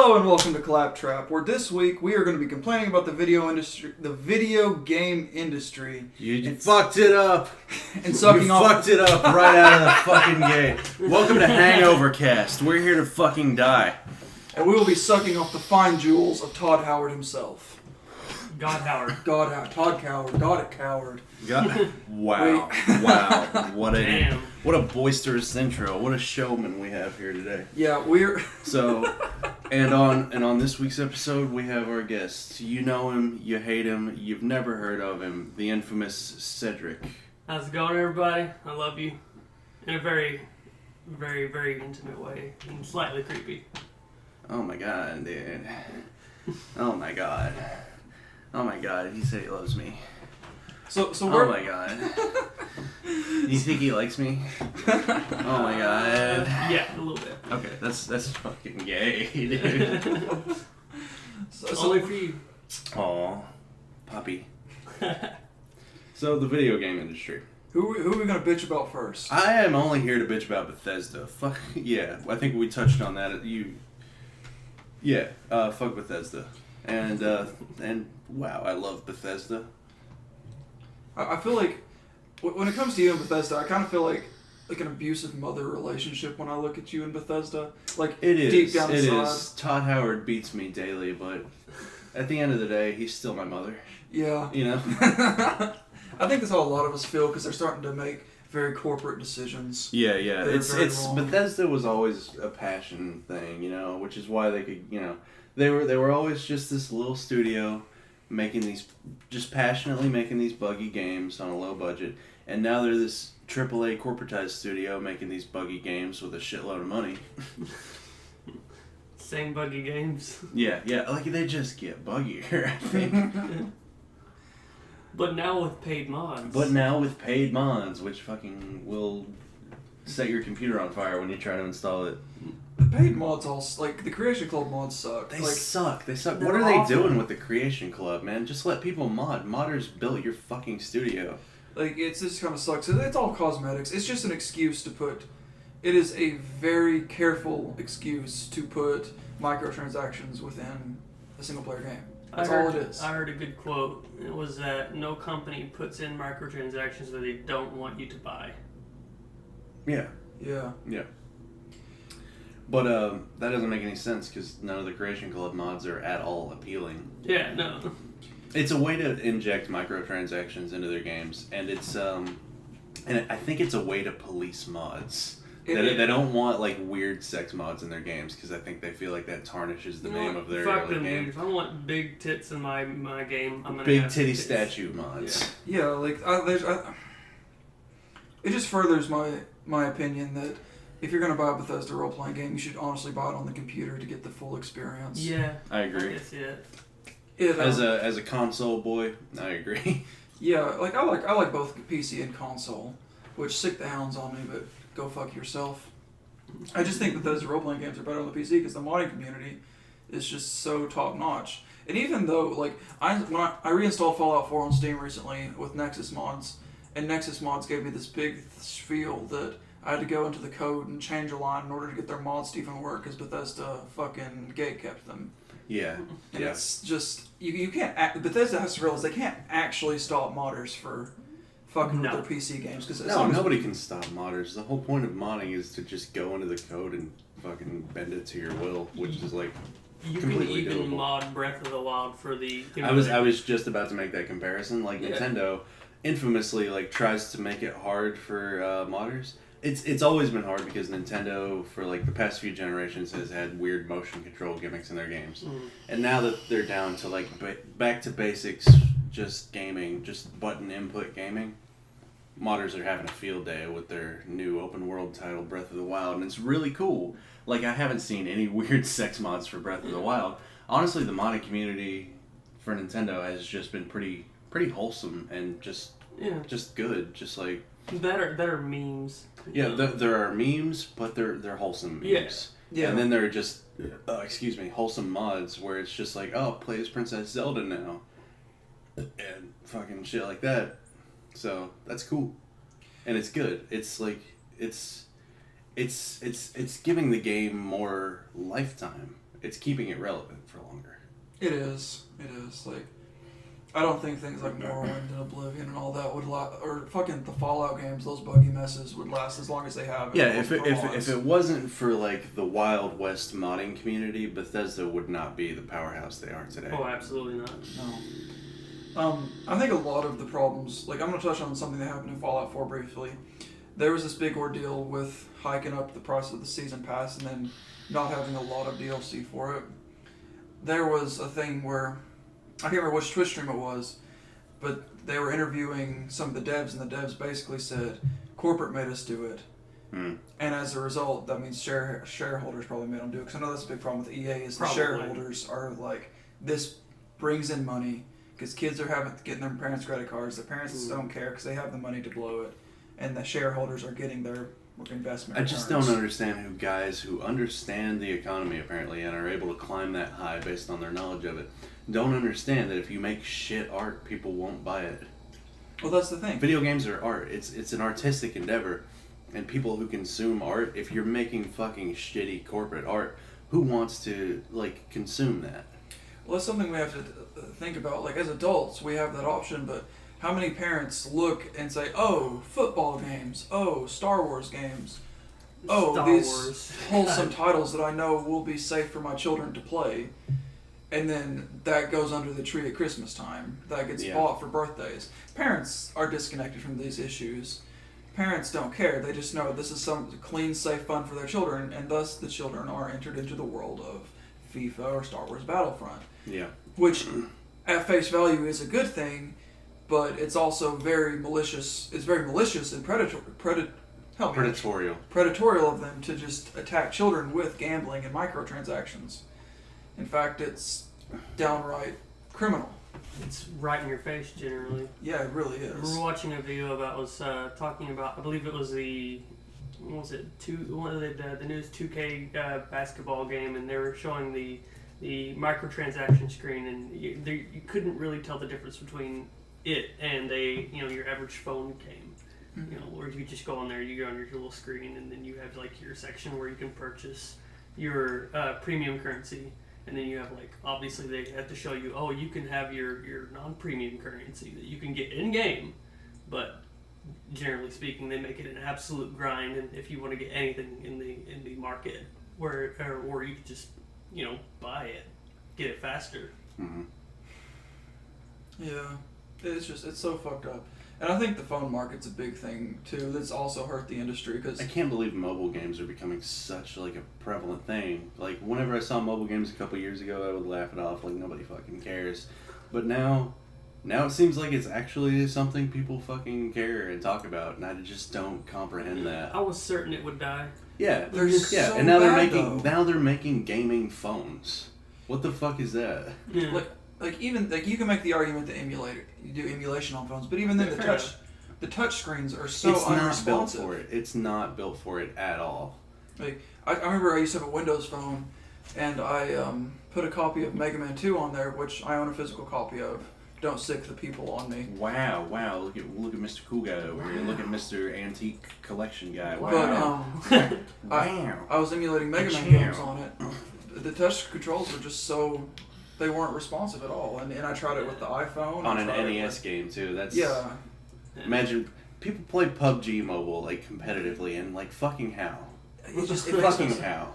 Hello and welcome to ClapTrap, where this week we are going to be complaining about the video game industry. You fucked it up. And sucking you off. Fucked it up right out of the fucking gate. Welcome to Hangover Cast. We're here to fucking die. And we will be sucking off the fine jewels of Todd Howard himself. God Howard. Todd Coward. God it Coward. Wow. Wow. What a boisterous intro. What a showman we have here today. Yeah, we're So and on this week's episode we have our guest. You know him, you hate him, you've never heard of him, the infamous Cedric. How's it going, everybody? I love you. In a very, very, very intimate way. And slightly creepy. Oh my god, dude. Oh my god. Oh my god, he said he loves me. so Oh we're my god. You think he likes me? Oh my god. Yeah, a little bit. Okay, that's fucking gay, dude. so Only for you. Aw, Poppy. So the video game industry. who are we going to bitch about first? I am only here to bitch about Bethesda. Fuck yeah, I think we touched on that. Fuck Bethesda. And wow, I love Bethesda. I feel like when it comes to you and Bethesda, I kind of feel like an abusive mother relationship when I look at you and Bethesda. Like It is. deep down It inside. is. Todd Howard beats me daily, but at the end of the day, he's still my mother. Yeah. You know. I think that's how a lot of us feel because they're starting to make very corporate decisions. Yeah. They're very It's wrong. Bethesda was always a passion thing, you know, which is why they could, you know, they were always just this little studio making these, just passionately making these buggy games on a low budget, and now they're this AAA corporatized studio making these buggy games with a shitload of money. Same buggy games. Yeah, like they just get buggier, I think. But now with paid mods. But now with paid mods, which fucking will set your computer on fire when you try to install it. The paid mods like the Creation Club mods suck. They like, suck. They suck. They're What are they awful. doing with the Creation Club, man? Just let people mod. Modders built your fucking studio. Like it just kind of sucks. It's all cosmetics. It's just an excuse to put. It is a very careful excuse to put microtransactions within a single player game. That's all it is. I heard a good quote. It was that no company puts in microtransactions that they don't want you to buy. Yeah. Yeah. But that doesn't make any sense because none of the Creation Club mods are at all appealing. Yeah, no. It's a way to inject microtransactions into their games, and it's and I think it's a way to police mods. They don't want like weird sex mods in their games because I think they feel like that tarnishes the name of their Fuck them, game. dude. If I want big tits in my game, I'm gonna Big have titty tits. statue mods. Yeah. Like it just furthers my opinion that if you're gonna buy a Bethesda role playing game, you should honestly buy it on the computer to get the full experience. Yeah. I agree. That's it. As As a console boy, I agree. Yeah, like I like both PC and console, which sick the hounds on me, but go fuck yourself. I just think that those role-playing games are better on the PC because the modding community is just so top-notch. And even though, like, when I reinstalled Fallout 4 on Steam recently with Nexus mods, and Nexus mods gave me this big spiel that I had to go into the code and change a line in order to get their mods to even work because Bethesda fucking gatekept them. Yeah. And it's just, you can't, Bethesda has to realize they can't actually stop modders for fucking with their PC games. Cause No, nobody can stop modders. The whole point of modding is to just go into the code and fucking bend it to your will, which is like You can completely even doable. mod Breath of the Wild for the. I was just about to make that comparison. Like Nintendo infamously like tries to make it hard for modders. It's always been hard because Nintendo for like the past few generations has had weird motion control gimmicks in their games. And now that they're down to like back to basics, just gaming, just button input gaming, modders are having a field day with their new open world title Breath of the Wild, and it's really cool. Like I haven't seen any weird sex mods for Breath of the Wild. Honestly, the modding community for Nintendo has just been pretty wholesome and just good. Just like that are memes. yeah, there are memes, but they're wholesome memes. Yeah. And then there are just wholesome mods where it's just like, oh, play as Princess Zelda now, and fucking shit like that. So that's cool, and it's good. It's like it's giving the game more lifetime. it's keeping it relevant for longer. It is. Like, I don't think things like Morrowind and Oblivion and all that would last, or fucking the Fallout games, those buggy messes would last as long as they have. Yeah, if it wasn't for like the Wild West modding community, Bethesda would not be the powerhouse they are today. Oh, absolutely not. No. I think a lot of the problems, like I'm going to touch on something that happened in Fallout 4 briefly. There was this big ordeal with hiking up the price of the season pass and then not having a lot of DLC for it. There was a thing where, I can't remember which Twitch stream it was, but they were interviewing some of the devs, and the devs basically said, corporate made us do it. And as a result, that means shareholders probably made them do it. Because I know that's a big problem with EA, is the shareholders are like, this brings in money, because kids are getting their parents' credit cards, their parents don't care because they have the money to blow it, and the shareholders are getting their investment I returns. just don't understand who guys who understand the economy apparently and are able to climb that high based on their knowledge of it don't understand that if you make shit art, people won't buy it. Well, that's the thing. Video games are art. It's an artistic endeavor, and people who consume art, if you're making fucking shitty corporate art, who wants to like consume that? Well, that's something we have to think about. Like, as adults, we have that option, but how many parents look and say, oh, football games, oh, Star Wars games, oh, Star these Wars. wholesome titles that I know will be safe for my children to play, and then that goes under the tree at Christmas time. That gets bought for birthdays. Parents are disconnected from these issues. Parents don't care. They just know this is some clean, safe fun for their children, and thus the children are entered into the world of FIFA or Star Wars Battlefront. Yeah. Which, at face value, is a good thing, but it's also very malicious. It's very malicious and predatorial of them to just attack children with gambling and microtransactions. In fact, it's downright criminal. It's right in your face, generally. Yeah, it really is. We were watching a video that was talking about, I believe it was the newest 2K basketball game, and they were showing the microtransaction screen, and you couldn't really tell the difference between it and your average phone game. Mm-hmm. Where you just go on there, you go on your little screen, and then you have like your section where you can purchase your premium currency. And then you have obviously they have to show you, you can have your non-premium currency that you can get in-game, but generally speaking, they make it an absolute grind. And if you want to get anything in the market, or you could just buy it, get it faster. Mm-hmm. Yeah, it's so fucked up. And I think the phone market's a big thing too. That's also hurt the industry because I can't believe mobile games are becoming such a prevalent thing. Like whenever I saw mobile games a couple years ago, I would laugh it off like nobody fucking cares. But now it seems like it's actually something people fucking care and talk about, and I just don't comprehend that. I was certain it would die. Yeah, so and now bad, they're making gaming phones. What the fuck is that? Yeah. Even you can make the argument that you do emulation on phones, but even then the touch screens are so unresponsive. It's not built for it at all. I remember I used to have a Windows phone, and I put a copy of Mega Man 2 on there, which I own a physical copy of. Don't sick the people on me. Wow! Look at Mr. Cool Guy over here. Look at Mr. Antique Collection Guy. Wow! But wow! I was emulating Mega Man games on it. The touch controls were just so. They weren't responsive at all, and I tried it with the iPhone. On an NES game too. That's yeah. Imagine people play PUBG Mobile competitively, and fucking how? How?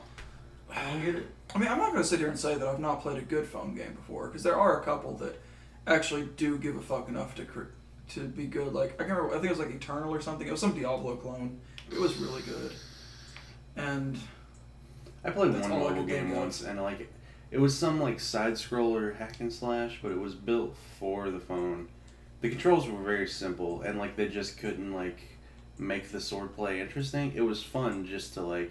I don't get it. I mean, I'm not going to sit here and say that I've not played a good phone game before, because there are a couple that actually do give a fuck enough to be good. I can't remember. I think it was Eternal or something. It was some Diablo clone. It was really good. And I played one mobile game once, and it was some side scroller hack and slash, but it was built for the phone. The controls were very simple, and they just couldn't make the swordplay interesting. It was fun just to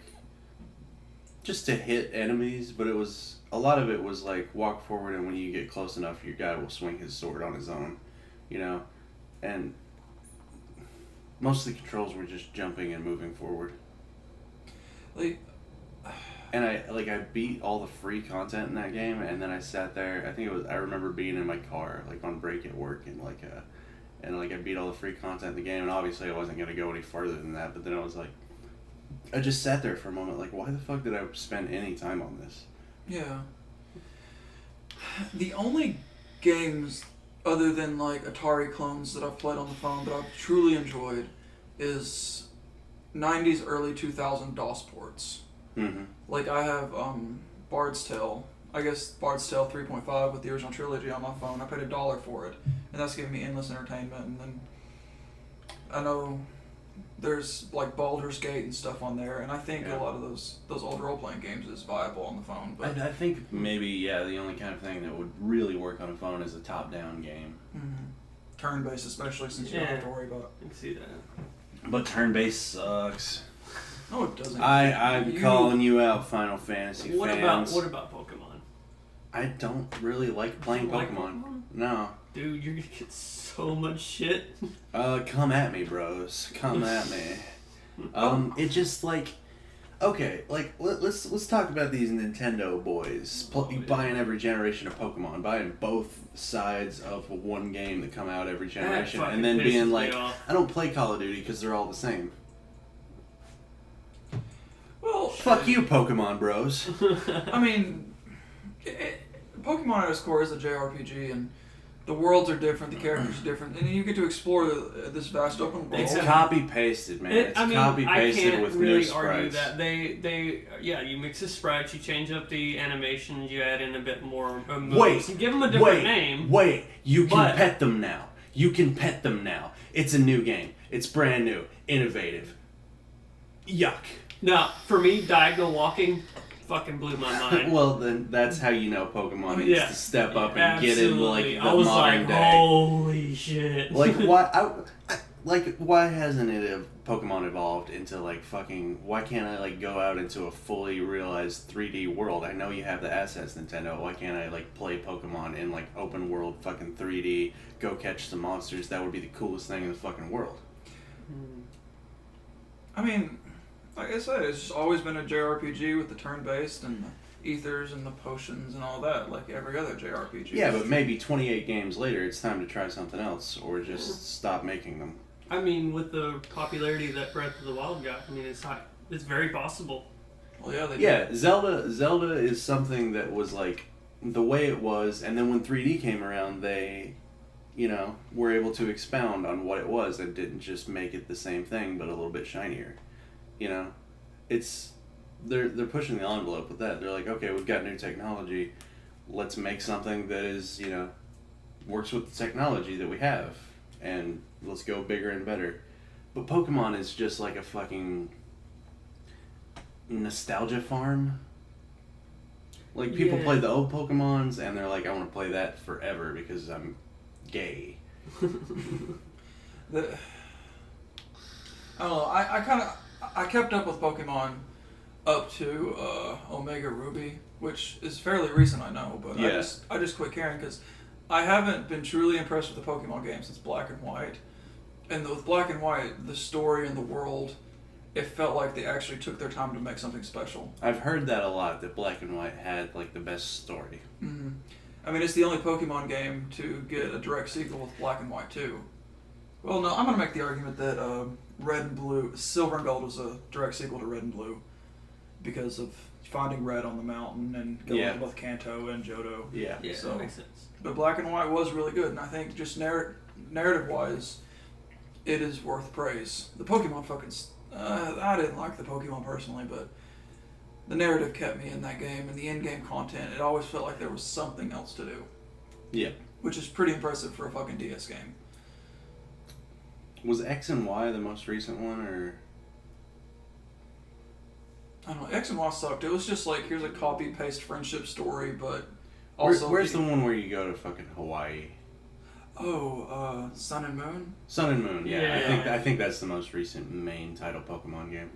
hit enemies, but a lot of it was walk forward, and when you get close enough, your guy will swing his sword on his own, and most of the controls were just jumping and moving forward. And I beat all the free content in that game, and then I sat there. I remember being in my car, on break at work, and I beat all the free content in the game, and obviously I wasn't gonna go any further than that. But then I just sat there for a moment, why the fuck did I spend any time on this? Yeah. The only games other than like Atari clones that I've played on the phone that I've truly enjoyed is 90s, early 2000 DOS ports. Mm-hmm. Like I have Bard's Tale. I guess Bard's Tale 3.5 with the original trilogy on my phone. I paid $1 for it, and that's giving me endless entertainment. And then I know there's like Baldur's Gate and stuff on there, and I think a lot of those old role playing games is viable on the phone. But I think maybe the only kind of thing that would really work on a phone is a top down game. Turn based, especially since you don't have to worry about. I can see that. But turn based sucks. No, it doesn't. I'm calling you out, Final Fantasy fans. What about Pokemon? I don't really like playing Pokemon. No. Dude, you're gonna get so much shit. Come at me, bros. Come at me. It just like, okay, like let's talk about these Nintendo boys buying every generation of Pokemon, buying both sides of one game that come out every generation, and then being like, I don't play Call of Duty because they're all the same. Well, fuck you, Pokemon bros. I mean, Pokemon at its core is a JRPG, and the worlds are different, the characters are different, and you get to explore this vast open world. It's copy pasted, man. It's copy pasted with new sprites. I can't really argue that. You mix the sprites, you change up the animations, you add in a bit more moves. You give them a different name. You can pet them now. You can pet them now. It's a new game. It's brand new, innovative. Yuck. Now, for me, diagonal walking fucking blew my mind. Well, then that's how you know Pokemon needs to step up and get in like the I was modern like, day. Holy shit! Like why hasn't Pokemon evolved into like fucking? Why can't I like go out into a fully realized 3D world? I know you have the assets, Nintendo. Why can't I like play Pokemon in like open world fucking 3D? Go catch some monsters. That would be the coolest thing in the fucking world. I mean, like I said, it's just always been a JRPG with the turn-based and the ethers and the potions and all that, like every other JRPG. Yeah, but maybe 28 games later, it's time to try something else, or just stop making them. I mean, with the popularity that Breath of the Wild got, I mean, it's very possible. Well, yeah, they did. Zelda is something that was like the way it was, and then when 3D came around, they, were able to expound on what it was and didn't just make it the same thing, but a little bit shinier. They're pushing the envelope with that. They're like, okay, we've got new technology. Let's make something that is, works with the technology that we have, and let's go bigger and better. But Pokemon is just like a fucking nostalgia farm. Like, people play the old Pokemons, and they're like, I want to play that forever because I'm gay. I don't know. I kept up with Pokemon up to Omega Ruby, which is fairly recent, I know, but I just quit caring because I haven't been truly impressed with the Pokemon game since Black and White. And with Black and White, the story and the world, it felt like they actually took their time to make something special. I've heard that a lot, that Black and White had like the best story. Mm-hmm. I mean, it's the only Pokemon game to get a direct sequel with Black and White too. Well, no, I'm going to make the argument that Red and Blue, Silver and Gold was a direct sequel to Red and Blue because of finding Red on the mountain and going to both Kanto and Johto. Yeah, so, that makes sense. But Black and White was really good, and I think just narrative-wise, it is worth praise. The Pokemon I didn't like the Pokemon personally, but the narrative kept me in that game, and the in-game content, it always felt like there was something else to do. Yeah. Which is pretty impressive for a fucking DS game. Was X and Y the most recent one, or? I don't know. X and Y sucked. It was just like, here's a copy-paste friendship story, but also... Where's the one where you go to fucking Hawaii? Oh, Sun and Moon? Sun and Moon, yeah. I think that's the most recent main title Pokemon game.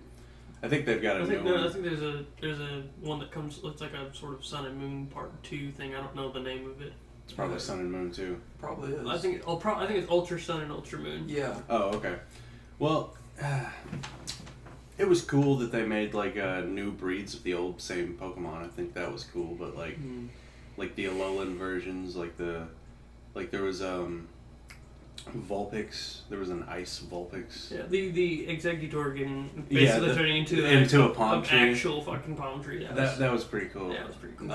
I think they've got a new one. I think there's a one that comes, looks like a sort of Sun and Moon Part 2 thing. I don't know the name of it. It's probably Sun and Moon too. Probably is. I think it's Ultra Sun and Ultra Moon. Yeah. Oh, okay. Well, it was cool that they made like new breeds of the old same Pokemon. I think that was cool, but like the Alolan versions, like there was Vulpix. There was an ice Vulpix. Yeah, the Executor getting Yeah, basically turning into a palm tree. actual fucking palm tree. That was pretty cool. Yeah, it was pretty cool.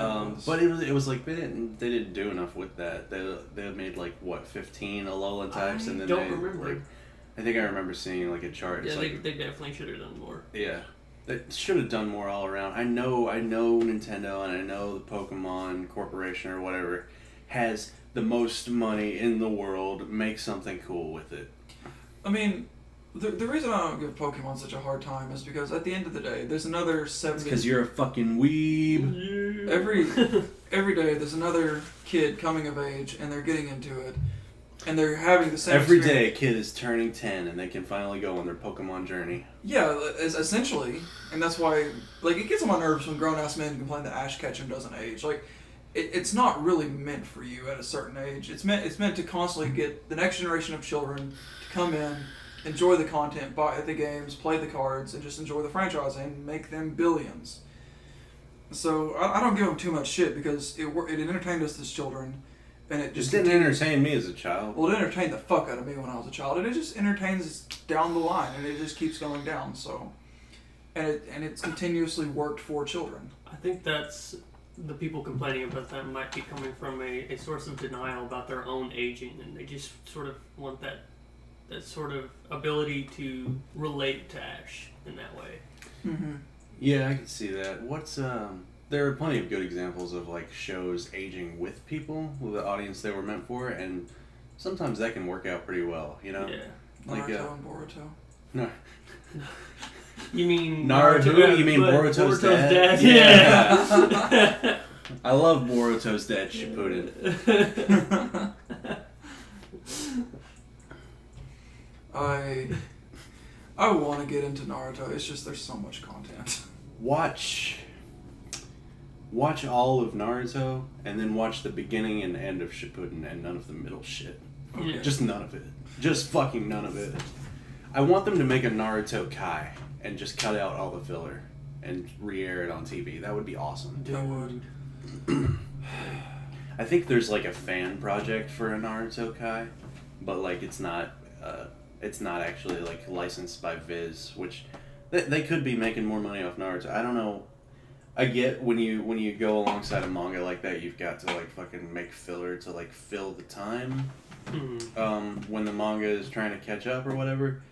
But it was like they didn't do enough with that. They made like what 15 Alolan types, and then don't remember. Like, I think I remember seeing like a chart. Yeah, It's like, they definitely should have done more. Yeah, they should have done more all around. I know Nintendo and I know the Pokemon Corporation or whatever has the most money in the world. Make something cool with it. I mean, the reason I don't give Pokemon such a hard time is because at the end of the day, there's another 70... Because you're a fucking weeb. Every day, there's another kid coming of age, and they're getting into it, and they're having the same Every experience. day, a kid is turning 10, and they can finally go on their Pokemon journey. Yeah, essentially, and that's why, like, it gets on my nerves when grown-ass men complain that Ash Ketchum doesn't age. Like, it's not really meant for you at a certain age. It's meant to constantly get the next generation of children to come in, enjoy the content, buy the games, play the cards, and just enjoy the franchise and make them billions. So I don't give them too much shit because it entertained us as children, and it just didn't entertain me as a child. Well, it entertained the fuck out of me when I was a child, and it just entertains us down the line, and it just keeps going down. So, and it's continuously worked for children. I think that's the people complaining about that might be coming from a source of denial about their own aging, and they just sort of want that sort of ability to relate to Ash in that way. Mm-hmm. Yeah, I can see that. There are plenty of good examples of like shows aging with people, with the audience they were meant for, and sometimes that can work out pretty well, you know? Yeah. Like, Naruto and Boruto. No. You mean Naruto? You mean Boruto's dad? Yeah. I love Boruto's dad, Shippuden. I want to get into Naruto. It's just there's so much content. Watch all of Naruto, and then watch the beginning and end of Shippuden, and none of the middle shit. Yeah. Just none of it. Just fucking none of it. I want them to make a Naruto Kai and just cut out all the filler and re-air it on TV. That would be awesome. Dude. I think there's like a fan project for a Naruto Kai, but like it's not actually like licensed by Viz, which they could be making more money off Naruto. I don't know. I get when you go alongside a manga like that, you've got to like fucking make filler to like fill the time. Mm-hmm. When the manga is trying to catch up or whatever.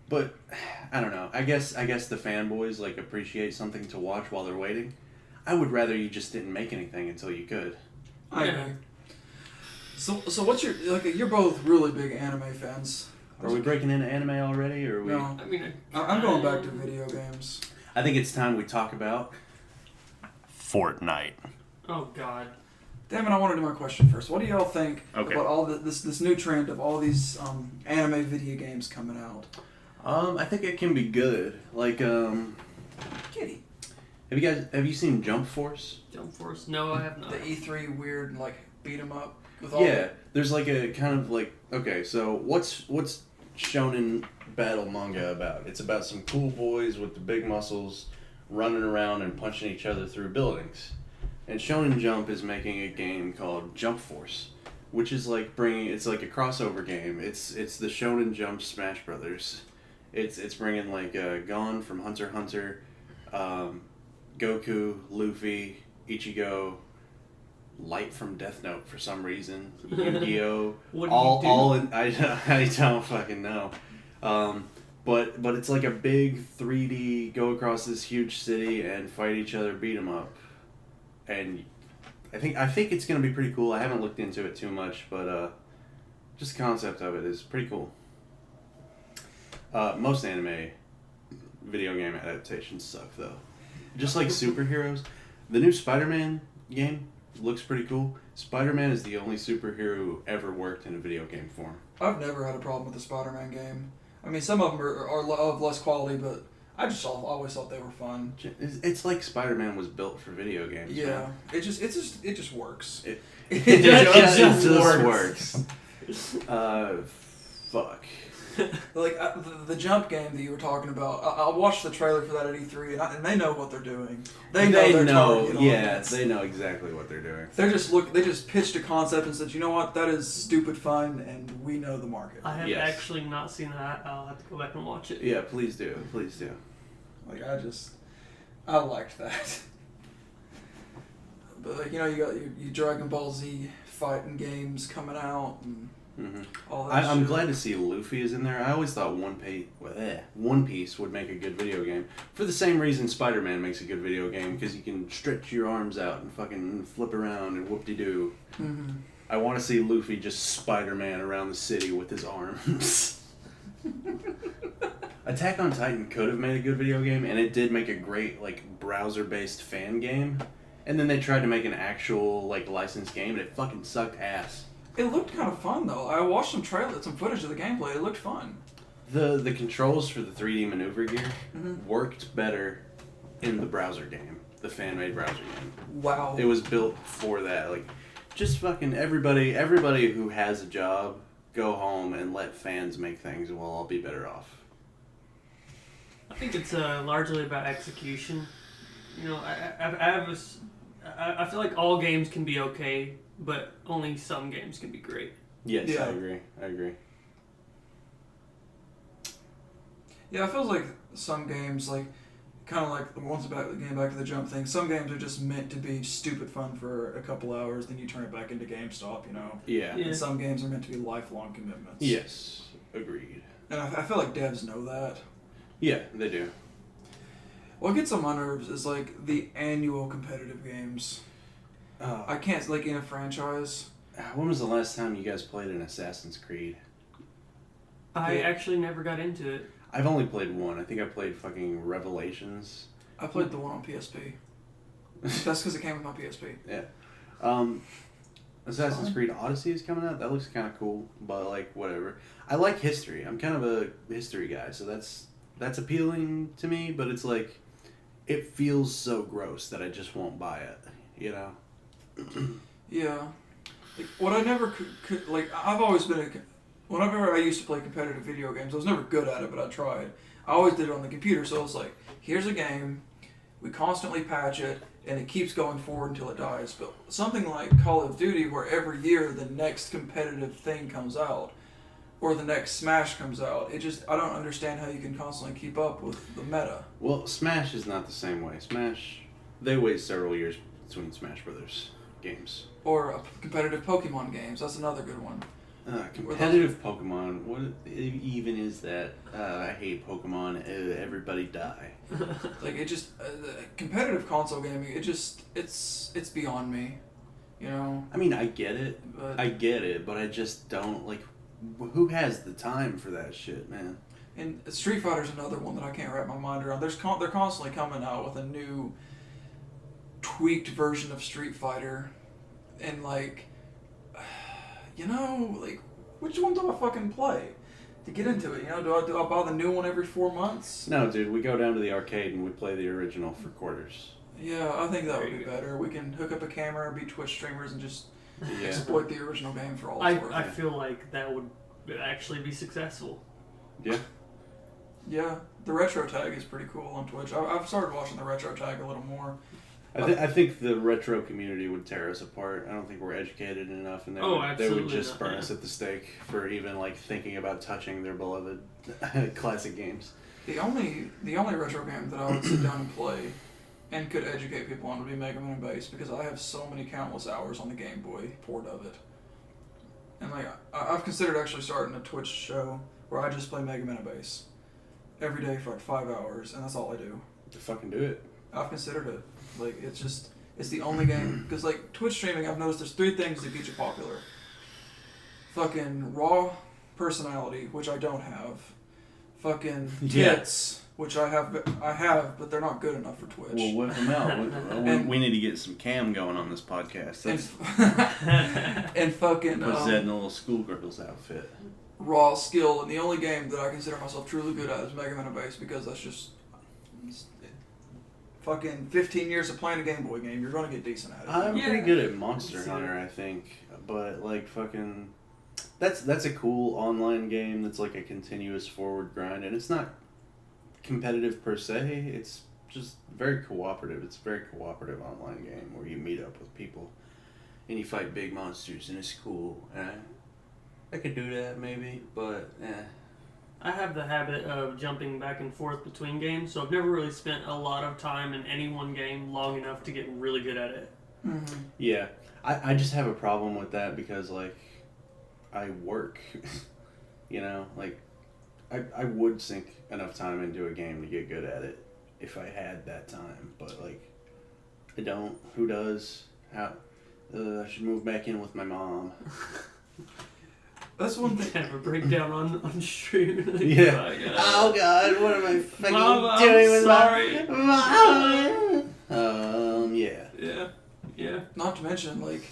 But I don't know. I guess the fanboys like appreciate something to watch while they're waiting. I would rather you just didn't make anything until you could. I agree. So what's your you're both really big anime fans. Are we breaking into anime already, or are we? No. I mean, I'm going back to video games. I think it's time we talk about Fortnite. Oh God. Damn it! I want to do my question first. What do y'all think Okay. about all this new trend of all these anime video games coming out? I think it can be good. Like, Kitty. have you seen Jump Force? Jump Force? No, I have not. The E3 weird like beat 'em up with Yeah, there's like a kind of like, okay, so what's shonen battle manga about? It's about some cool boys with the big muscles running around and punching each other through buildings. And Shonen Jump is making a game called Jump Force, which is like it's like a crossover game. It's the Shonen Jump Smash Brothers. It's bringing like Gon from Hunter x Hunter, Goku, Luffy, Ichigo, Light from Death Note for some reason, Yu-Gi-Oh. What do all in, I don't fucking know. But it's like a big 3D go across this huge city and fight each other, beat 'em up, and I think it's gonna be pretty cool. I haven't looked into it too much, but just the concept of it is pretty cool. Most anime video game adaptations suck though. Just like superheroes, the new Spider-Man game looks pretty cool. Spider-Man is the only superhero who ever worked in a video game form. I've never had a problem with the Spider-Man game. I mean, some of them are of less quality, but I just always thought they were fun. It's like Spider-Man was built for video games. Yeah, man. it just works. It just works. Fuck. Like the jump game that you were talking about, I watched the trailer for that at E3, and they know what they're doing. They know their target audience. They know exactly what they're doing. They just pitched a concept and said, you know what, that is stupid fun, and we know the market. I have actually not seen that. I'll have to go back and watch it. Yeah, please do. Please do. Like I liked that. But like, you know, you got your Dragon Ball Z fighting games coming out and all that. I'm glad to see Luffy is in there. I always thought One Piece would make a good video game for the same reason Spider-Man makes a good video game, because you can stretch your arms out and fucking flip around and whoop-de-doo. Mm-hmm. I want to see Luffy just Spider-Man around the city with his arms. Attack on Titan could have made a good video game, and it did make a great like browser-based fan game. And then they tried to make an actual like licensed game, and it fucking sucked ass. It looked kind of fun though. I watched some footage of the gameplay. It looked fun. The controls for the 3D maneuver gear worked better in the browser game, the fan-made browser game. Wow. It was built for that. Like, just fucking everybody who has a job, go home and let fans make things, and we'll all be better off. I think it's largely about execution. You know, I feel like all games can be okay, but only some games can be great. Yes, Yeah. I agree. Yeah, it feels like some games, like kind of like getting back to the jump thing. Some games are just meant to be stupid fun for a couple hours, then you turn it back into GameStop, you know. Yeah. And some games are meant to be lifelong commitments. Yes, agreed. And I feel like devs know that. Yeah, they do. What gets on my nerves is like the annual competitive games. I can't, like in a franchise. When was the last time you guys played an Assassin's Creed? I actually never got into it. I've only played one. I think I played fucking Revelations. I played the one on PSP. That's because it came with my PSP. Yeah. Assassin's Creed Odyssey is coming out. That looks kind of cool, but like whatever. I like history. I'm kind of a history guy, so that's appealing to me. But it's like, it feels so gross that I just won't buy it. You know. Yeah. Like, what I never could like, I've always been whenever I used to play competitive video games, I was never good at it, but I tried. I always did it on the computer, so it was like, here's a game, we constantly patch it, and it keeps going forward until it dies. But something like Call of Duty, where every year the next competitive thing comes out, or the next Smash comes out, I don't understand how you can constantly keep up with the meta. Well, Smash is not the same way. Smash, they wait several years between Smash Brothers games. Or competitive Pokemon games, that's another good one. Competitive Pokemon, what even is that? I hate Pokemon, everybody die. Like, it just, competitive console gaming, it's beyond me, you know? I mean, I get it, but I just don't, like, who has the time for that shit, man? And Street Fighter's another one that I can't wrap my mind around. They're constantly coming out with a new tweaked version of Street Fighter, and like, you know, like, which one do I fucking play to get into it? You know, do I buy the new one every 4 months? No, dude, we go down to the arcade and we play the original for quarters. Yeah, I think that would be better. We can hook up a camera, be Twitch streamers, and just Yeah. exploit the original game for all it's worth. I feel like that would actually be successful. Yeah. Yeah, the retro tag is pretty cool on Twitch. I've started watching the retro tag a little more. I think the retro community would tear us apart. I don't think we're educated enough, and they would just burn us at the stake for even like thinking about touching their beloved classic games. The only retro game that I would sit down and play and could educate people on would be Mega Man Base, because I have so many countless hours on the Game Boy port of it. And like, I've considered actually starting a Twitch show where I just play Mega Man Base every day for like 5 hours, and that's all I do. To fucking do it. I've considered it. Like, it's the only game, because like Twitch streaming, I've noticed there's 3 things that get you popular. Fucking raw personality, which I don't have. Fucking tits, which I have, but they're not good enough for Twitch. Well, whip them out. We need to get some cam going on this podcast. And fucking put Zed in a little schoolgirl's outfit. Raw skill, and the only game that I consider myself truly good at is Mega Man Base, because that's just fucking 15 years of playing a Game Boy game. You're gonna get decent at it. I'm pretty good at Monster Hunter, I think, but like fucking that's a cool online game that's like a continuous forward grind, and it's not competitive per se. It's just very cooperative. It's a very cooperative online game where you meet up with people and you fight big monsters, and it's cool. And I could do that maybe, but I have the habit of jumping back and forth between games, so I've never really spent a lot of time in any one game long enough to get really good at it. Mm-hmm. Yeah, I just have a problem with that because, like, I work, you know, like, I would sink enough time into a game to get good at it if I had that time, but, like, I don't. Who does? How? I should move back in with my mom. That's one thing. Have a breakdown on stream. Like, Yeah. oh, Oh God, what am I fucking Mom, doing I'm with sorry. my mom? Yeah. Yeah. Not to mention, like,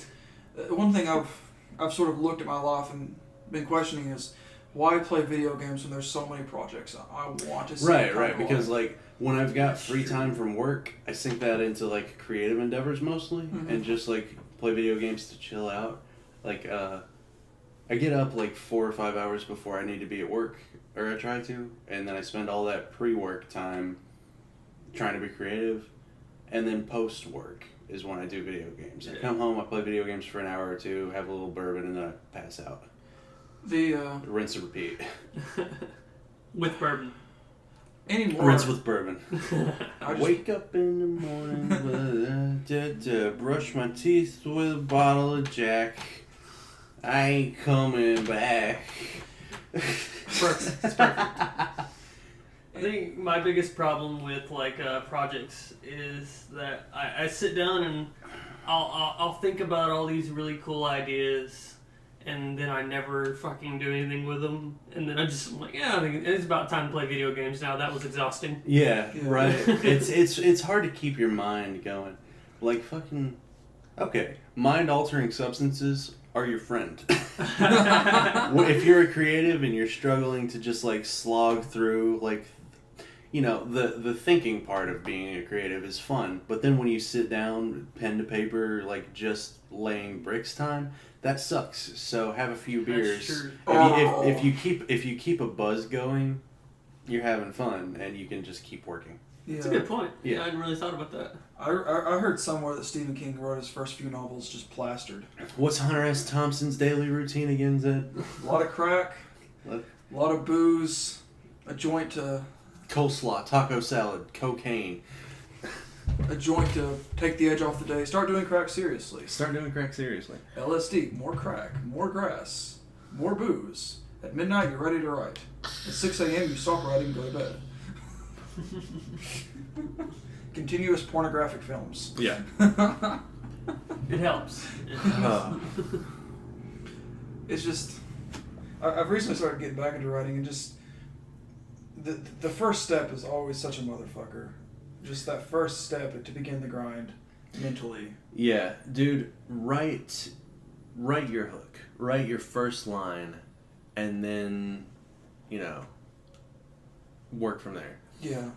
one thing I've sort of looked at my life and been questioning is why play video games when there's so many projects I want to see. Right. Because like when I've got free time from work, I sink that into like creative endeavors mostly, and just like play video games to chill out. Like I get up like 4 or 5 hours before I need to be at work, or I try to, and then I spend all that pre-work time trying to be creative, and then post-work is when I do video games. I come home, I play video games for an hour or two, have a little bourbon, and then I pass out. Rinse and repeat. With bourbon. Anymore. Rinse with bourbon. I just, Wake up in the morning, brush my teeth with a bottle of Jack. I ain't coming back. Perfect. It's perfect. I think my biggest problem with like projects is that I sit down and I'll think about all these really cool ideas, and then I never fucking do anything with them, and then I'm like, yeah, I think it's about time to play video games now. That was exhausting. Yeah, right. It's hard to keep your mind going. Like fucking, okay, mind altering substances are your friend. If you're a creative and you're struggling to just like slog through, like, you know, the thinking part of being a creative is fun, but then when you sit down, pen to paper, like just laying bricks time, that sucks. So have a few beers. That's true. If you keep a buzz going, you're having fun and you can just keep working. yeah. That's a good point. Yeah. I hadn't really thought about that. I heard somewhere that Stephen King wrote his first few novels just plastered. What's Hunter S. Thompson's daily routine again, Zed? A lot of crack, What? a lot of booze, a joint to Coleslaw, taco salad, cocaine. to take the edge off the day. Start doing crack seriously. Start doing crack seriously. LSD, more crack, more grass, more booze. At midnight, you're ready to write. At 6 a.m., you stop writing and go to bed. Continuous pornographic films. Yeah. It helps. It's just, I've recently started getting back into writing, and just the first step is always such a motherfucker. Just that first step to begin the grind mentally. Yeah, dude, write your hook. Write your first line, and then, you know, work from there. Yeah.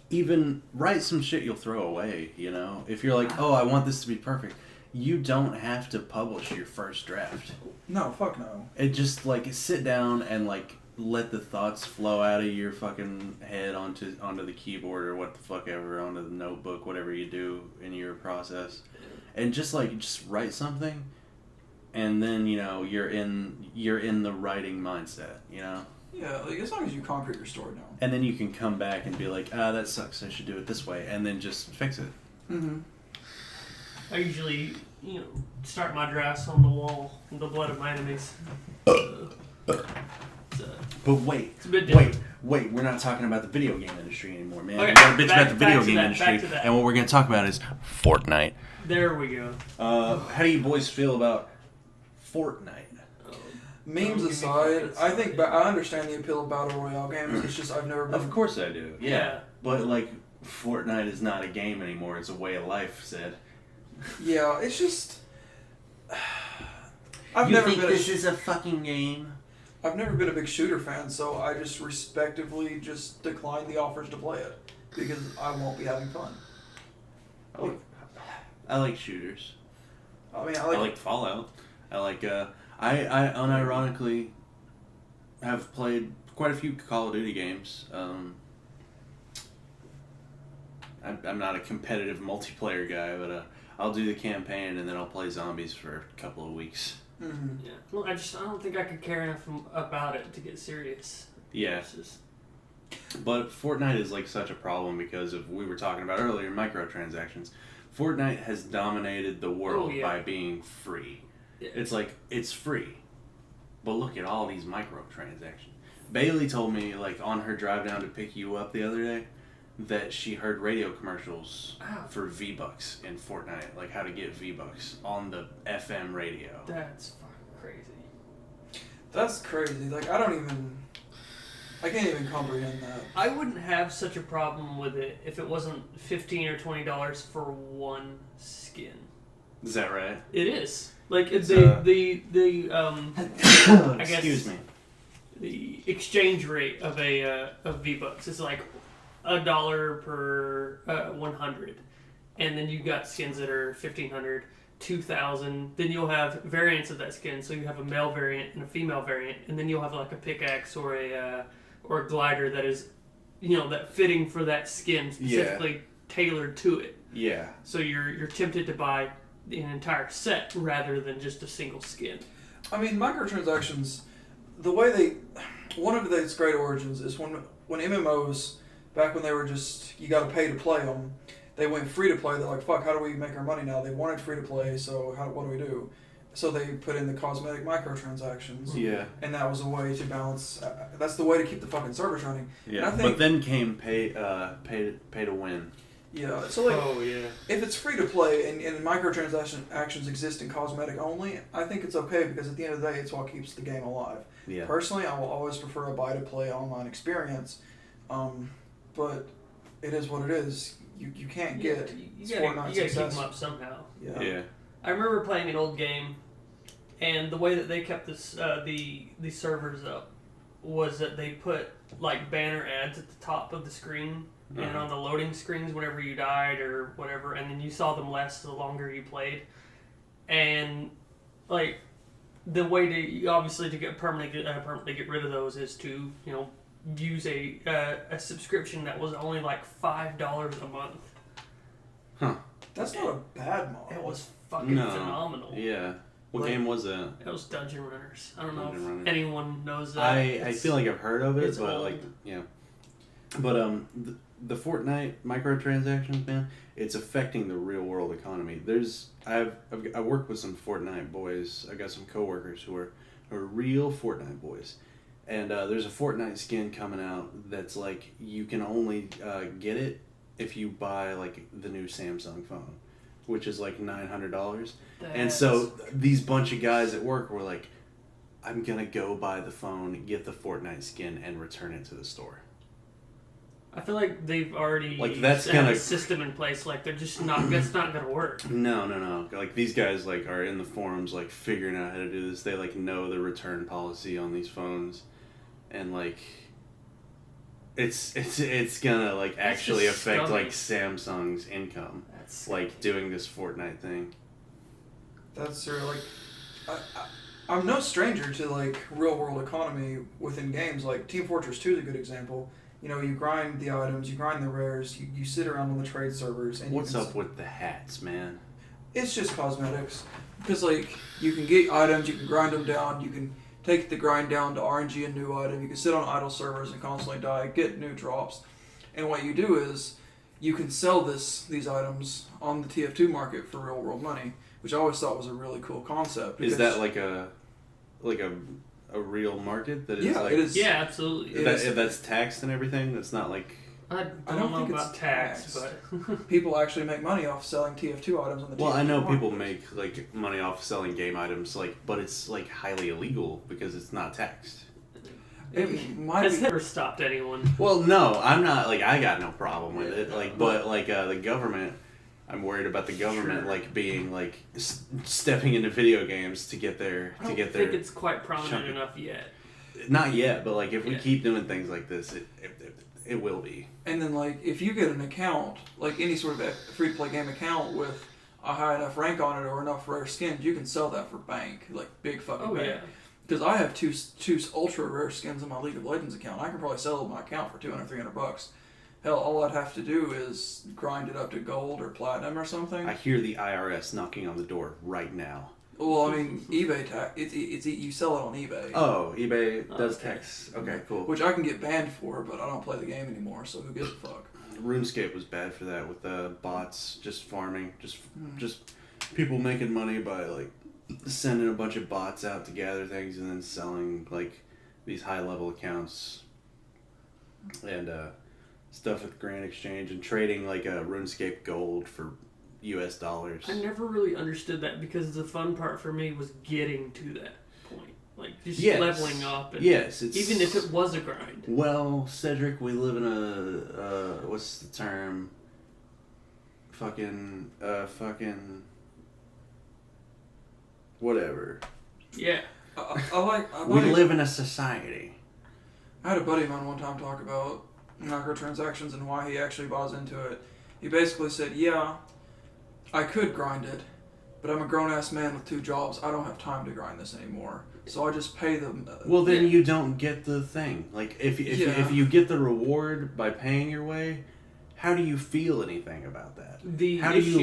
Even write some shit you'll throw away, you know? If you're like, oh, I want this to be perfect, you don't have to publish your first draft. No, fuck no. It just, like, sit down and, like, let the thoughts flow out of your fucking head onto the keyboard or what the fuck ever, onto the notebook, whatever you do in your process. And just write something, and then, you know, you're in the writing mindset, you know? Yeah, like as long as you concrete your story down. And then you can come back and be like, that sucks, I should do it this way, and then just fix it. Mm-hmm. I usually, you know, start my drafts on the wall in the blood of my enemies. But wait, it's a bit different. wait, we're not talking about the video game industry anymore, man. Okay, We're going to bitch back- about the video back to game that, industry, back to that. and what we're going to talk about is Fortnite. There we go. How do you boys feel about Fortnite? Memes Don't aside, give me I fucking think I understand the appeal of battle royale games. It's just I've never been. Of course I do, Yeah. But, like, Fortnite is not a game anymore, it's a way of life, Sid. Yeah, it's just. I've You never think been. this is a fucking game? I've never been a big shooter fan, so I just respectively just decline the offers to play it because I won't be having fun. I like shooters. I mean, I like Fallout. I I unironically have played quite a few Call of Duty games. I'm not a competitive multiplayer guy, but I'll do the campaign and then I'll play zombies for a couple of weeks. Yeah. Well, I don't think I could care enough about it to get serious. Yeah. But Fortnite is like such a problem because of we were talking about earlier microtransactions. Fortnite has dominated the world by being free. Yeah. It's like it's free, but look at all these microtransactions. Bailey told me like on her drive down to pick you up the other day that she heard radio commercials for V-Bucks in Fortnite, like how to get V-Bucks on the FM radio. That's fucking crazy. That's crazy. Like I can't even comprehend that. I wouldn't have such a problem with it if it wasn't $15 or $20 for one skin. Is that right? It is. Like it's I guess excuse me. The exchange rate of of V-Bucks is like $1 per 100, and then you got skins that are 1,500, 2,000. Then you'll have variants of that skin. So you have a male variant and a female variant, and then you'll have like a pickaxe or a glider that is, that fitting for that skin, specifically tailored to it. Yeah. So you're tempted to buy an entire set rather than just a single skin. I mean, microtransactions, one of its great origins is when MMOs, back when they were just, you got to pay to play them, they went free to play. They're like, fuck, how do we make our money now? They wanted free to play, so what do we do? So they put in the cosmetic microtransactions. Yeah. And that was a way to balance. That's the way to keep the fucking servers running. Yeah. But then came pay to win. Yeah. So if it's free to play and microtransactions exist in cosmetic only, I think it's okay because at the end of the day, it's what keeps the game alive. Yeah. Personally, I will always prefer a buy to play online experience, but it is what it is. You can't get you gotta keep them up somehow. Yeah. I remember playing an old game, and the way that they kept the servers up was that they put like banner ads at the top of the screen and on the loading screens whenever you died or whatever, and then you saw them less the longer you played. And like the way to obviously to get permanently get rid of those is to use a subscription that was only like $5 a month. Huh. That's not a bad model. It was fucking phenomenal. Yeah. What game was that? It was Dungeon Runners. I don't know if anyone knows that. I feel like I've heard of it, but old. But the Fortnite microtransactions, man, it's affecting the real world economy. I work with some Fortnite boys. I got some coworkers who are real Fortnite boys. And there's a Fortnite skin coming out that's like you can only get it if you buy like the new Samsung phone, which is like $900. And so these bunch of guys at work were like, I'm gonna go buy the phone, get the Fortnite skin, and return it to the store. I feel like they've already that's have a system in place. Like they're just not. That's not gonna work. No. Like these guys like are in the forums like figuring out how to do this. They like know the return policy on these phones, and like it's gonna like actually affect like Samsung's income. That's like doing this Fortnite thing. That's sort of like I'm no stranger to like real world economy within games. Like Team Fortress 2 is a good example. You grind the items, you grind the rares, you sit around on the trade servers. And what's up with the hats, man? It's just cosmetics. Because, like, you can get items, you can grind them down, you can take the grind down to RNG a new item, you can sit on idle servers and constantly die, get new drops. And what you do is, you can sell these items on the TF2 market for real world money, which I always thought was a really cool concept. Is that like a real market that is it is. Yeah, absolutely. That's taxed and everything. That's not like I don't know think about it's tax, but people actually make money off selling TF2 items on the TF2 I know market. people make like money off selling game items, like, but it's like highly illegal because it's not taxed. It might has be. never stopped anyone. Well, no, I'm not like I got no problem with it. Like, but like the government. I'm worried about the government like being like stepping into video games to get their I don't think it's quite prominent enough yet. Not yet, but like if we keep doing things like this, it will be. And then like if you get an account, like any sort of free to play game account with a high enough rank on it or enough rare skins, you can sell that for bank, like big fucking Oh bank. yeah. Because I have two ultra rare skins in my League of Legends account. I can probably sell my account for $200-$300. Hell, all I'd have to do is grind it up to gold or platinum or something. I hear the IRS knocking on the door right now. Well, I mean, eBay tax. It's you sell it on eBay. Oh, eBay does Okay. tax. Okay, cool. Which I can get banned for, but I don't play the game anymore, so who gives a fuck? RuneScape was bad for that with the bots just farming, just people making money by like sending a bunch of bots out to gather things and then selling like these high level accounts and stuff with Grand Exchange and trading like a RuneScape gold for US dollars. I never really understood that because the fun part for me was getting to that point, like just Yes. leveling up. And Yes, it's even if it was a grind. Well, Cedric, we live in a what's the term? Fucking whatever. Yeah. We live in a society. I had a buddy of mine one time talk about microtransactions and why he actually buys into it. He basically said, yeah, I could grind it, but I'm a grown-ass man with 2 jobs. I don't have time to grind this anymore. So I just pay them. Well, then Yeah. you don't get the thing. Like, if you get the reward by paying your way, how do you feel anything about that? How do you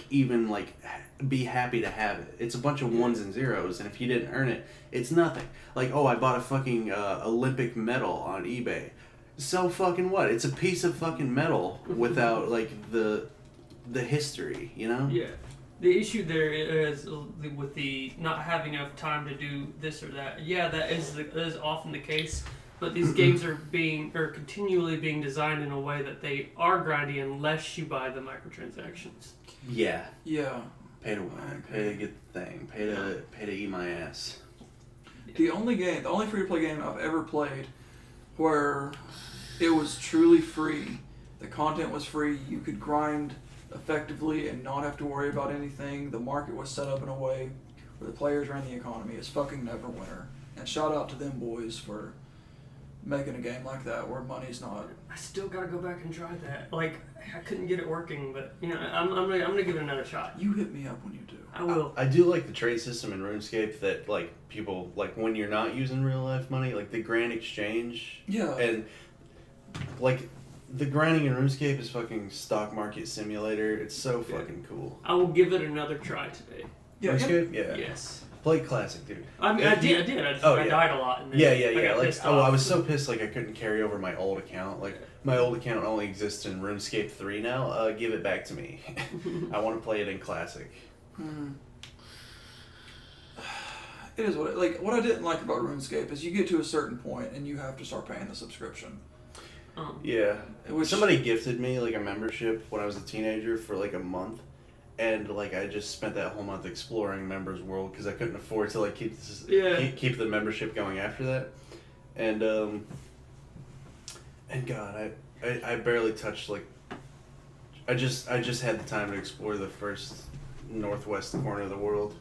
even be happy to have it? It's a bunch of ones and zeros, and if you didn't earn it, it's nothing. Like, oh, I bought a fucking Olympic medal on eBay. So fucking what? It's a piece of fucking metal without like the history, you know? Yeah. The issue there is with the not having enough time to do this or that. Yeah, that is often the case. But these games are continually being designed in a way that they are grindy unless you buy the microtransactions. Yeah. Yeah. Pay to win. Pay to get the thing. Pay to eat my ass. The only free-to-play game I've ever played where it was truly free, the content was free, you could grind effectively and not have to worry about anything, the market was set up in a way where the players ran the economy, is fucking Neverwinter. And shout out to them boys for making a game like that where money's not... I still gotta go back and try that. Like, I couldn't get it working, but you know, I'm gonna give it another shot. You hit me up when you do. I will. I do like the trade system in RuneScape that like people like when you're not using real life money, like the Grand Exchange. Yeah. And like the grinding in RuneScape is fucking stock market simulator. It's so fucking cool. I will give it another try today. Yeah, RuneScape? Yeah. Yes. Play classic, dude. I mean, I did. I died a lot. And then I got Like, pissed I off. was so pissed. Like, I couldn't carry over my old account. Like, my old account only exists in RuneScape 3 now. Give it back to me. I want to play it in classic. It is what I didn't like about RuneScape is you get to a certain point and you have to start paying the subscription. Yeah. Which- Somebody gifted me like a membership when I was a teenager for like a month. And like I just spent that whole month exploring Members World because I couldn't afford to like keep the membership going after that, and God, I barely touched like I just had the time to explore the first northwest corner of the world.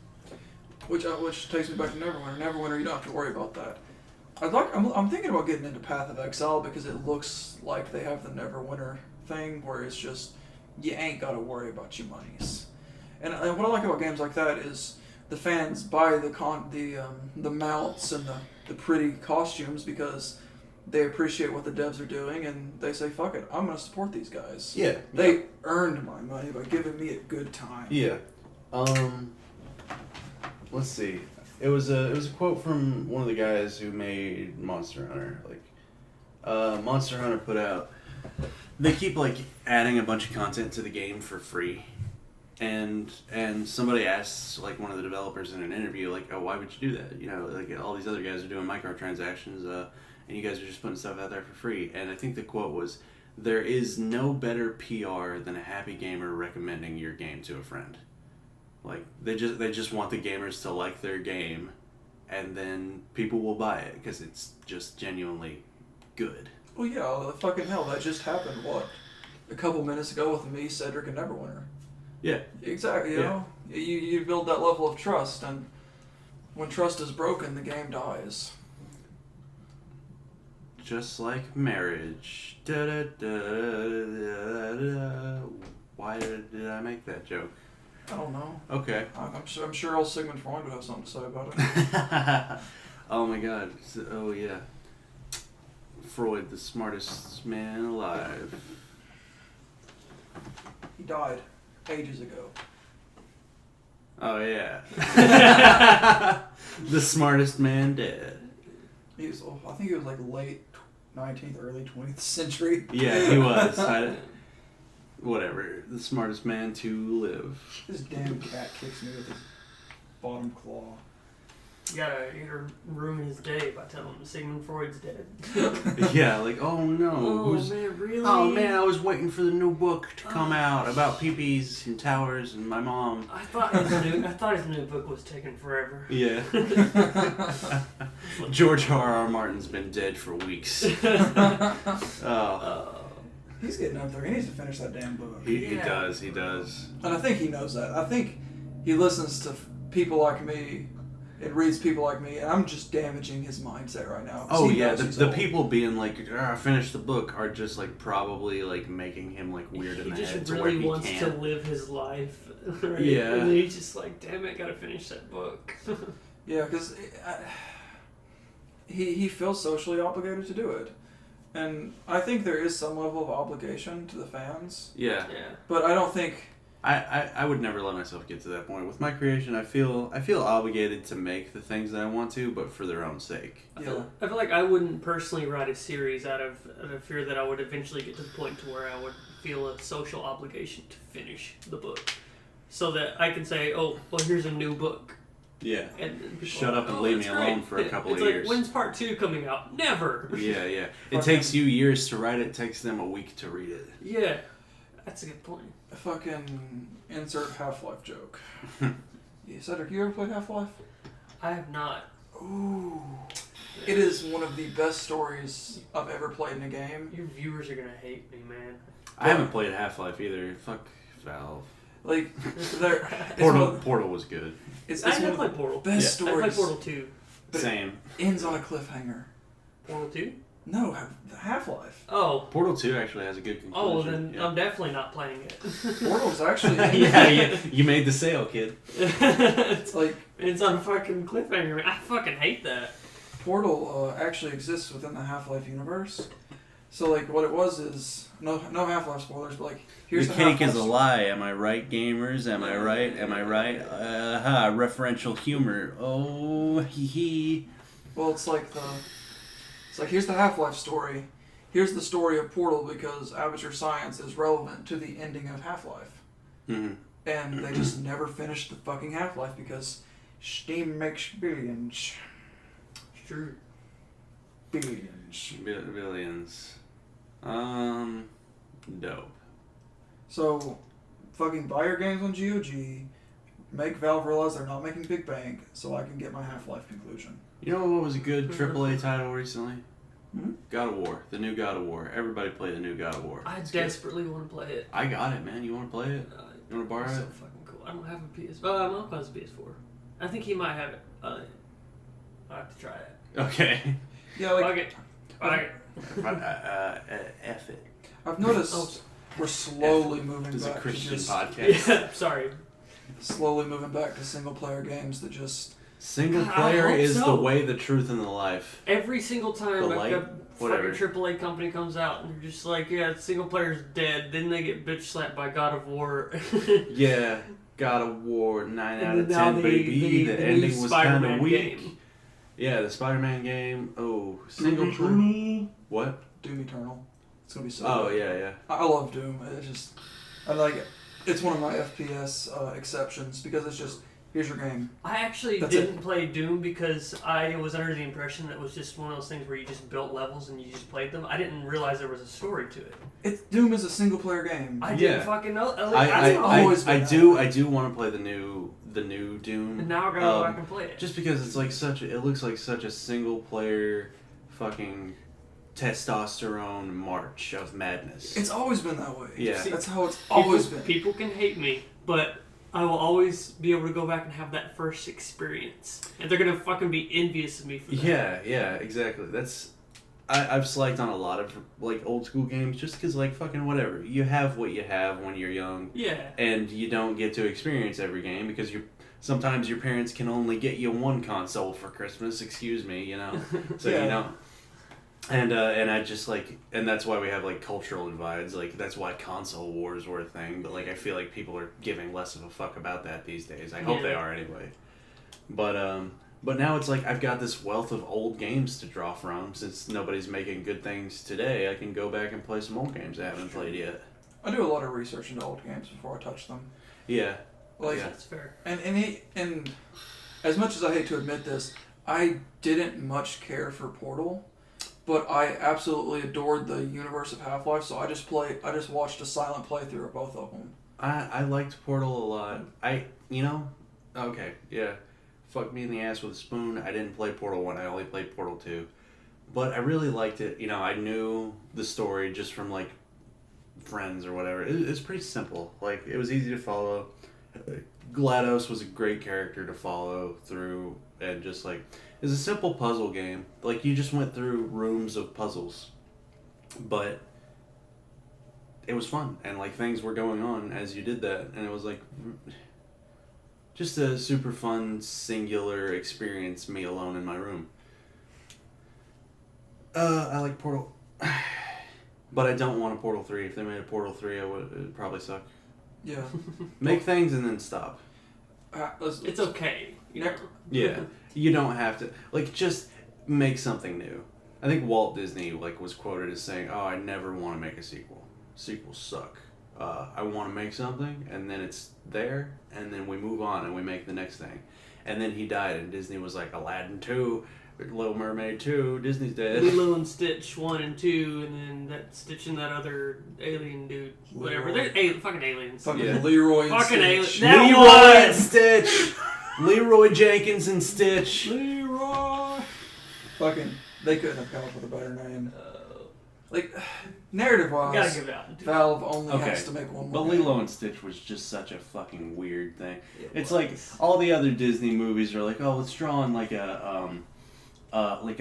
Which takes me back to Neverwinter. Neverwinter, you don't have to worry about that. I'm thinking about getting into Path of Exile because it looks like they have the Neverwinter thing where it's just you ain't got to worry about your monies. And what I like about games like that is the fans buy the mounts and the pretty costumes because they appreciate what the devs are doing and they say, fuck it, I'm going to support these guys. Yeah. They earned my money by giving me a good time. Yeah. Let's see. It was a quote from one of the guys who made Monster Hunter. Like, Monster Hunter put out. They keep like adding a bunch of content to the game for free, and somebody asks like one of the developers in an interview like, oh, why would you do that? You know, like all these other guys are doing microtransactions, and you guys are just putting stuff out there for free. And I think the quote was, "There is no better PR than a happy gamer recommending your game to a friend." Like they just want the gamers to like their game, and then people will buy it because it's just genuinely good. Well, yeah, fucking hell, that just happened, a couple minutes ago with me, Cedric, and Neverwinter. Yeah. Exactly, you know? You build that level of trust, and when trust is broken, the game dies. Just like marriage. Da, da, da, da, da, da. Why did I make that joke? I don't know. Okay. I'm sure old Sigmund Freud would have something to say about it. Oh my god. Oh yeah. Freud, the smartest man alive. He died ages ago. Oh yeah. The smartest man dead. I think he was like late 19th, early 20th century. Yeah, he was. Whatever. The smartest man to live. This damn cat kicks me with his bottom claw. You gotta ruin his day by telling him Sigmund Freud's dead. Yeah, like, oh no. Oh man, really? Oh man, I was waiting for the new book to come out about peepees and towers and my mom. I thought his new book was taking forever. Yeah. George R.R. Martin's been dead for weeks. Oh. He's getting up there. He needs to finish that damn book. He does. And I think he knows that. I think he listens to people like me and reads people like me, and I'm just damaging his mindset right now. Oh yeah, the people being like, finish the book are just like probably like making him like weird in the head. He just to really where he wants can't. to live his life. Right? Yeah. And then he's just like, damn it, gotta finish that book. Yeah, because he feels socially obligated to do it. And I think there is some level of obligation to the fans. Yeah. But I don't think... I would never let myself get to that point. With my creation, I feel obligated to make the things that I want to, but for their own sake. I feel like I wouldn't personally write a series out of fear that I would eventually get to the point to where I would feel a social obligation to finish the book. So that I can say, oh, well, here's a new book. Yeah. And shut up and leave me alone for a couple of years. It's like, when's part 2 coming out? Never! Yeah. It takes you years to write it. It takes them a week to read it. Yeah. That's a good point. A fucking insert Half-Life joke. Cedric, you ever played Half-Life? I have not. Ooh. It is one of the best stories I've ever played in a game. Your viewers are gonna hate me, man. I haven't played Half-Life either. Fuck Valve. Like, Portal was good. I did play Portal. Best stories. I played Portal 2. Same. Ends on a cliffhanger. Portal 2? No, Half-Life. Oh. Portal 2 actually has a good conclusion. Oh, well then I'm definitely not playing it. Portal's actually... yeah, you made the sale, kid. It's like... It's on a fucking cliffhanger. I fucking hate that. Portal actually exists within the Half-Life universe. So, like, what it was is... No Half-Life spoilers, but, like, here's the cake Half-Life is a lie. Am I right, gamers? Am I right? Referential humor. Oh, hee hee. Well, it's like here's the Half-Life story. Here's the story of Portal because amateur science is relevant to the ending of Half-Life. Mm-hmm. And they just never finished the fucking Half-Life because Steam makes billions. True. Billions. Billions. Dope. So, fucking buy your games on GOG, make Valve realize they're not making big bank, so I can get my Half-Life conclusion. You know what was a good AAA title recently? Hmm? God of War. The new God of War. Everybody play the new God of War. I desperately want to play it. I got it, man. You want to play it? You want to borrow It's so it? fucking cool. I don't have a PS. My uncle has a PS4. I think he might have it. I'll have to try it. Okay. Yeah, like... Fuck it. F it. I've noticed we're slowly moving This is a back Christian to just... podcast. Yeah, sorry. Slowly moving back to single-player games that just... Single God, I player hope is so. the way, the truth, and the life. Every single time The light, a whatever. fucking AAA company comes out and they're just like, yeah, single player's dead, then they get bitch slapped by God of War. Yeah, God of War 9 out of And now 10, baby. The new ending was kind Spider-Man of weak. game. Yeah, the Spider-Man game. Oh, single player. Doom What? Eternal. It's gonna be so Oh, good. yeah. I love Doom. I like it. It's one of my FPS exceptions because it's just, here's your game. I actually didn't play Doom because I was under the impression that it was just one of those things where you just built levels and you just played them. I didn't realize there was a story to it. Doom is a single-player game. I didn't fucking know. I do want to play the new Doom. And now I gotta go back and play it. Just because it's like it looks like such a single player fucking testosterone march of madness. It's always been that way. Yeah. That's how it's always been. People can hate me, but I will always be able to go back and have that first experience. And they're gonna fucking be envious of me for that. Yeah, exactly. I've sliked on a lot of like old school games just because like fucking whatever. You have what you have when you're young. Yeah. And you don't get to experience every game because sometimes your parents can only get you one console for Christmas. Excuse me, you know. So Yeah. you know. And I just like, and that's why we have like cultural divides. Like that's why console wars were a thing. But like I feel like people are giving less of a fuck about that these days. I hope they are anyway. But now it's like I've got this wealth of old games to draw from. Since nobody's making good things today, I can go back and play some old games I haven't played yet. I do a lot of research into old games before I touch them. Yeah. Like, Yeah. That's fair. And as much as I hate to admit this, I didn't much care for Portal, but I absolutely adored the universe of Half-Life. So I just watched a silent playthrough of both of them. I liked Portal a lot. Okay, yeah. Fuck me in the ass with a spoon. I didn't play Portal 1, I only played Portal 2. But I really liked it. You know, I knew the story just from, like, friends or whatever. It's pretty simple. Like, it was easy to follow. GLaDOS was a great character to follow through, and just, like, it's a simple puzzle game. Like, you just went through rooms of puzzles. But it was fun, and, like, things were going on as you did that, and it was, like... just a super fun, singular experience, me alone in my room. I like Portal. But I don't want a Portal 3. If they made a Portal 3, it'd probably suck. Yeah. Make things and then stop. It's okay. You know? Yeah. You don't have to. Like, just make something new. I think Walt Disney, like, was quoted as saying, "Oh, I never want to make a sequel. Sequels suck. I want to make something, and then it's there, and then we move on, and we make the next thing." And then he died, and Disney was like, Aladdin 2, Little Mermaid 2, Disney's dead. Lilo and Stitch 1 and 2, and then that Stitch and that other alien dude, whatever. They're fucking aliens. Fucking Yeah. Leroy and Fucking Stitch. alien. Leroy That and Stitch! Leroy Jenkins and Stitch. Leroy! Fucking, they couldn't have come up with a better name. Like, narrative-wise, Gotta give it out. Valve only Okay. has to make one But more. Lilo and Stitch was just such a fucking weird thing. It's was. like all the other Disney movies are like, oh, let's draw on like a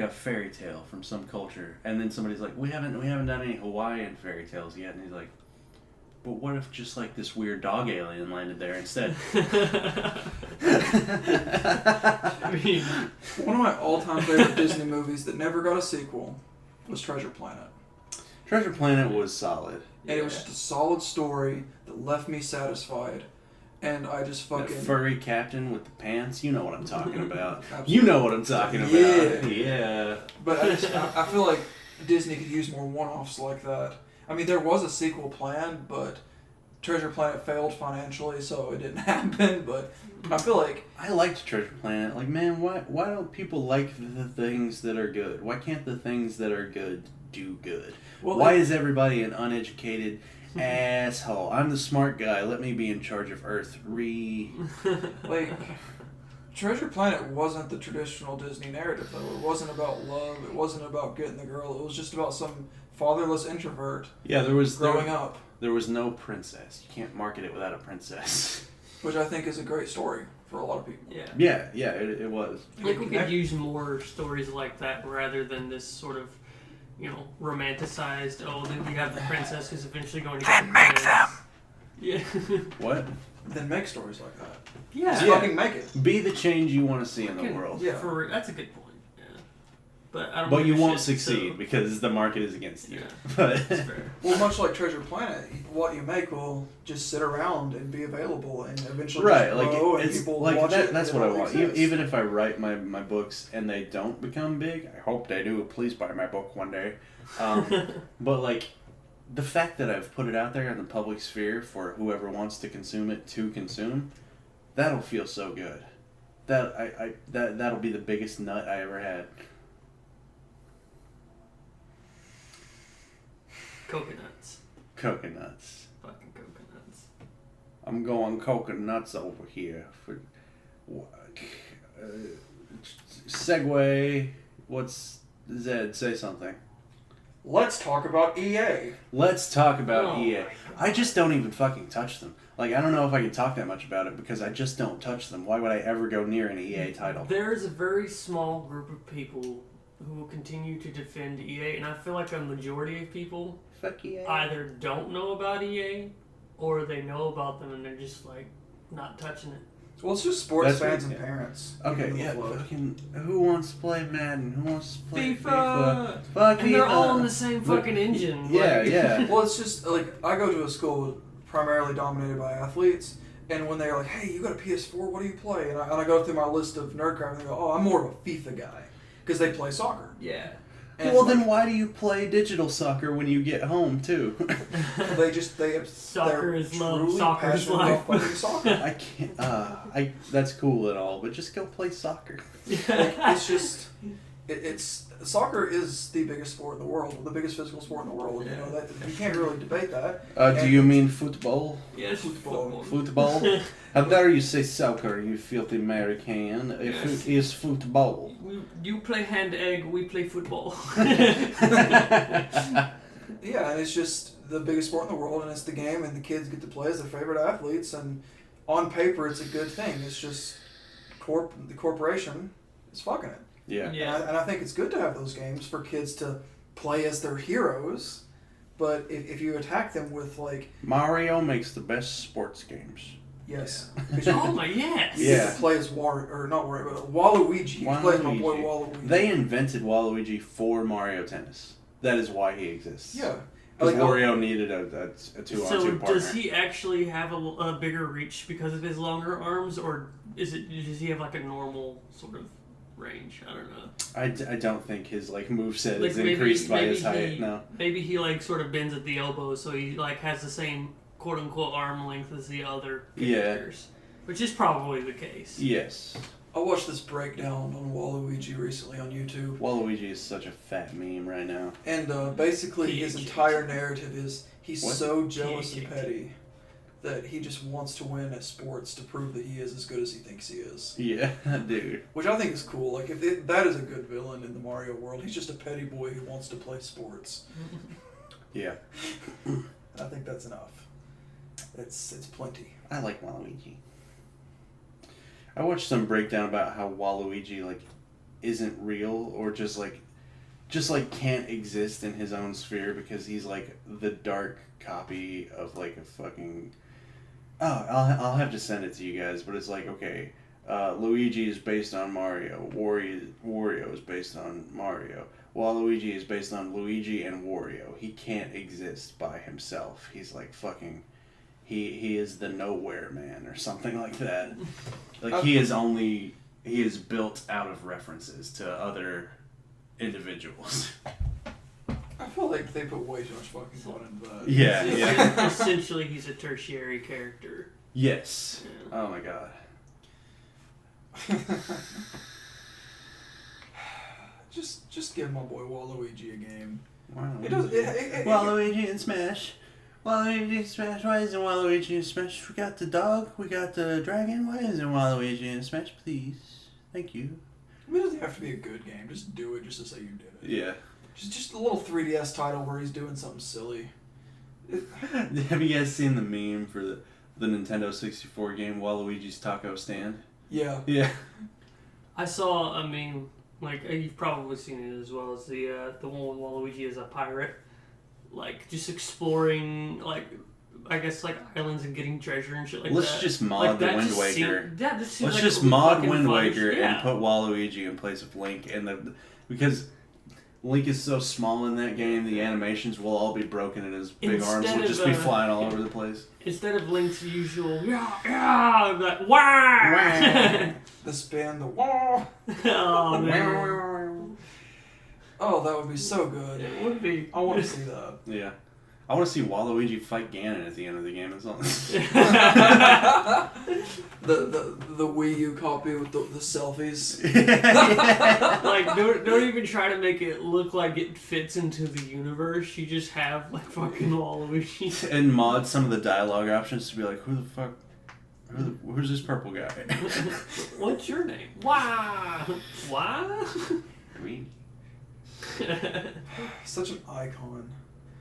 fairy tale from some culture, and then somebody's like, we haven't done any Hawaiian fairy tales yet, and he's like, but what if just like this weird dog alien landed there instead? I mean, One of my all-time favorite Disney movies that never got a sequel was Treasure Planet. Treasure Planet was solid. And it was just a solid story that left me satisfied. And I just That fucking... furry captain with the pants, you know what I'm talking about. Absolutely. You know what I'm talking about. Yeah. Yeah. But I feel like Disney could use more one-offs like that. I mean, there was a sequel planned, but Treasure Planet failed financially, so it didn't happen. But I feel like... I liked Treasure Planet. Like, man, why don't people like the things that are good? Why can't the things that are good do good? Well, Why is everybody an uneducated asshole? I'm the smart guy. Let me be in charge of Earth. Like, Treasure Planet wasn't the traditional Disney narrative, though. It wasn't about love. It wasn't about getting the girl. It was just about some fatherless introvert Yeah, growing up, There was no princess. You can't market it without a princess. which I think is a great story for a lot of people. yeah. Yeah, it was. Like we could use more stories like that rather than this sort of, romanticized. Oh, then you have the princess who's eventually going to get the prince. Yeah. What? Then make stories like that. Yeah. Just Yeah. fucking make it. Be the change you want to see in the world. Yeah. That's a good point. Yeah. But I don't. But give you a won't shit, succeed so- because the market is against you. Yeah. But That's fair. Well, much like Treasure Planet, what you make will just sit around and be available, and eventually right, just like grow, and it's people like watch that, it. that's and what I it'll want. exist. Even if I write my books and they don't become big, I hope they do. Please buy my book one day. But like the fact that I've put it out there in the public sphere for whoever wants to consume it to consume, that'll feel so good. That'll be the biggest nut I ever had. Coconuts. Coconuts. Fucking coconuts. I'm going coconuts over here for segue. What's Zed? Say something. Let's talk about EA. Let's talk about Oh EA. my God. I just don't even fucking touch them. Like, I don't know if I can talk that much about it because I just don't touch them. Why would I ever go near an EA title? There's a very small group of people who will continue to defend EA, and I feel like a majority of people Fuck EA. either don't know about EA or they know about them and they're just like not touching it. Well, it's just sports That's fans right, and yeah. parents. Okay, yeah. Fucking, who wants to play Madden? Who wants to play FIFA? Fuck And FIFA. they're all in the same fucking engine. Yeah, like, yeah. Well, it's just like I go to a school primarily dominated by athletes, and when they're like, "Hey, you got a PS4? What do you play?" And I go through my list of nerdcraft, and they go, "Oh, I'm more of a FIFA guy," because they play soccer. Yeah. And Well, then why do you play digital soccer when you get home too? Soccer is love. truly Soccer is passionate life. about playing soccer. I can't. That's cool and all, but just go play soccer. Like, it's just, it's soccer is the biggest sport in the world, the biggest physical sport in the world. You know that you can't really debate that. Do you mean football? Yes, Football. Football? How dare you say soccer, you filthy American? Yes. It is football. You play hand egg, we play football. Yeah, and it's just the biggest sport in the world, and it's the game, and the kids get to play as their favorite athletes, and on paper it's a good thing. It's just the corporation is fucking it. Yeah. Yeah. And I think it's good to have those games for kids to play as their heroes, but if you attack them with like, Mario makes the best sports games. yes, Oh my yes. you get to play as Waluigi. You can play as my boy Waluigi. They invented Waluigi for Mario Tennis. That is why he exists. Yeah. Because Like, Wario needed a 2-on-2 So partner. does he actually have a bigger reach because of his longer arms, or does he have like a normal sort of range? I don't know. I don't think his moveset Like is increased by his height. he, No. Maybe he like sort of bends at the elbow, so he like has the same quote unquote arm length as the other characters, which is probably the case. Yes. I watched this breakdown on Waluigi recently on YouTube. Waluigi is such a fat meme right now. And basically his entire narrative is he's What? so jealous and petty that he just wants to win at sports to prove that he is as good as he thinks he is. Yeah, dude. Which I think is cool. Like, that is a good villain in the Mario world. He's just a petty boy who wants to play sports. Yeah. I think that's enough. It's plenty. I like Waluigi. I watched some breakdown about how Waluigi isn't real or just can't exist in his own sphere because he's the dark copy of a fucking. Oh, I'll have to send it to you guys, but it's okay. Luigi is based on Mario. Wario is based on Mario. Waluigi is based on Luigi and Wario. He can't exist by himself. He's fucking. He is the nowhere man or something like that. He is built out of references to other individuals. I feel like they put way too much fucking thought into that. Yeah. Essentially, he's a tertiary character. Yes. Yeah. Oh my god. Just give my boy Waluigi a game. Waluigi. It does. Waluigi in Smash. Waluigi in Smash. Why isn't Waluigi in Smash? We got the dog. We got the dragon. Why isn't Waluigi in Smash? Please. Thank you. It doesn't have to be a good game. Just do it just to say you did it. Yeah. Just a little 3DS title where he's doing something silly. Have you guys seen the meme for the Nintendo 64 game Waluigi's Taco Stand? Yeah. Yeah. I saw a meme, you've probably seen it as well as the one with Waluigi as a pirate, just exploring I guess islands and getting treasure and shit like Let's that. just mod the Wind Waker. Let's Let's just mod Wind fun. Waker Yeah. and put Waluigi in place of Link, because Link is so small in that game, the animations will all be broken, and his big arms will just be flying all over the place. Instead of Link's usual wah, The spin, the wall. oh man, Oh, that would be so good. it would be. I want to see that. Yeah. I want to see Waluigi fight Ganon at the end of the game. The Wii U copy with the selfies. Don't even try to make it look like it fits into the universe. You just have fucking Waluigi. And mod some of the dialogue options to be who the fuck, who's this purple guy? What's your name? Wah. Wah. Green. Such an icon.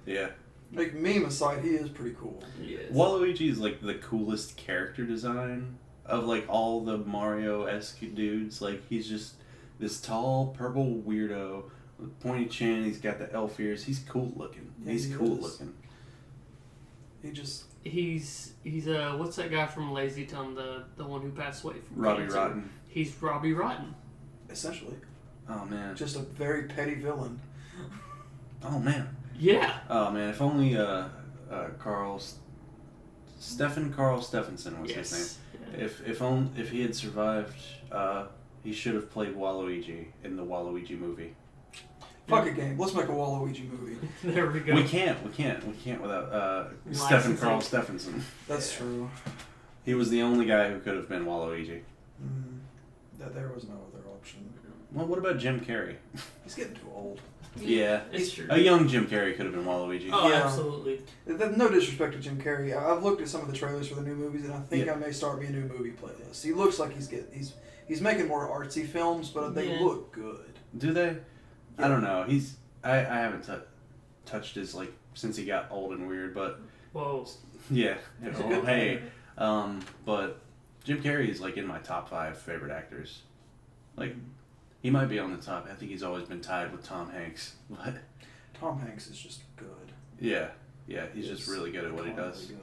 Yeah. Meme aside, he is pretty cool. Yes. Waluigi is the coolest character design of all the Mario-esque dudes. He's just this tall purple weirdo with pointy chin. He's got the elf ears. He's cool looking. Yeah, He's he cool is. looking. He just He's what's that guy from Lazy Town, the one who passed away from Robbie cancer? Rotten. He's Robbie Rotten. essentially Oh man. just a very petty villain. Oh man. Yeah. Oh man. If only Carl Stephenson was his name. Yeah. If he had survived, he should have played Waluigi in the Waluigi movie. Fuck a game. Let's make a Waluigi movie. There we go. We can't without Stephen Carl Stephenson. That's true. He was the only guy who could have been Waluigi. That there was no other option. Well, what about Jim Carrey? He's getting too old. Yeah, It's true. a young Jim Carrey could have been Waluigi. Oh, Yeah. absolutely. No disrespect to Jim Carrey. I've looked at some of the trailers for the new movies, and I think Yeah. I may start me a new movie playlist. He looks like he's making more artsy films, but they Yeah. look good. Do they? Yeah. I don't know. I haven't touched his since he got old and weird, but Whoa. yeah. He's a Oh, good hey, but Jim Carrey is in my top 5 favorite actors. He might be on the top. I think he's always been tied with Tom Hanks, but Tom Hanks is just good. yeah, he's just really good at what he does. Good.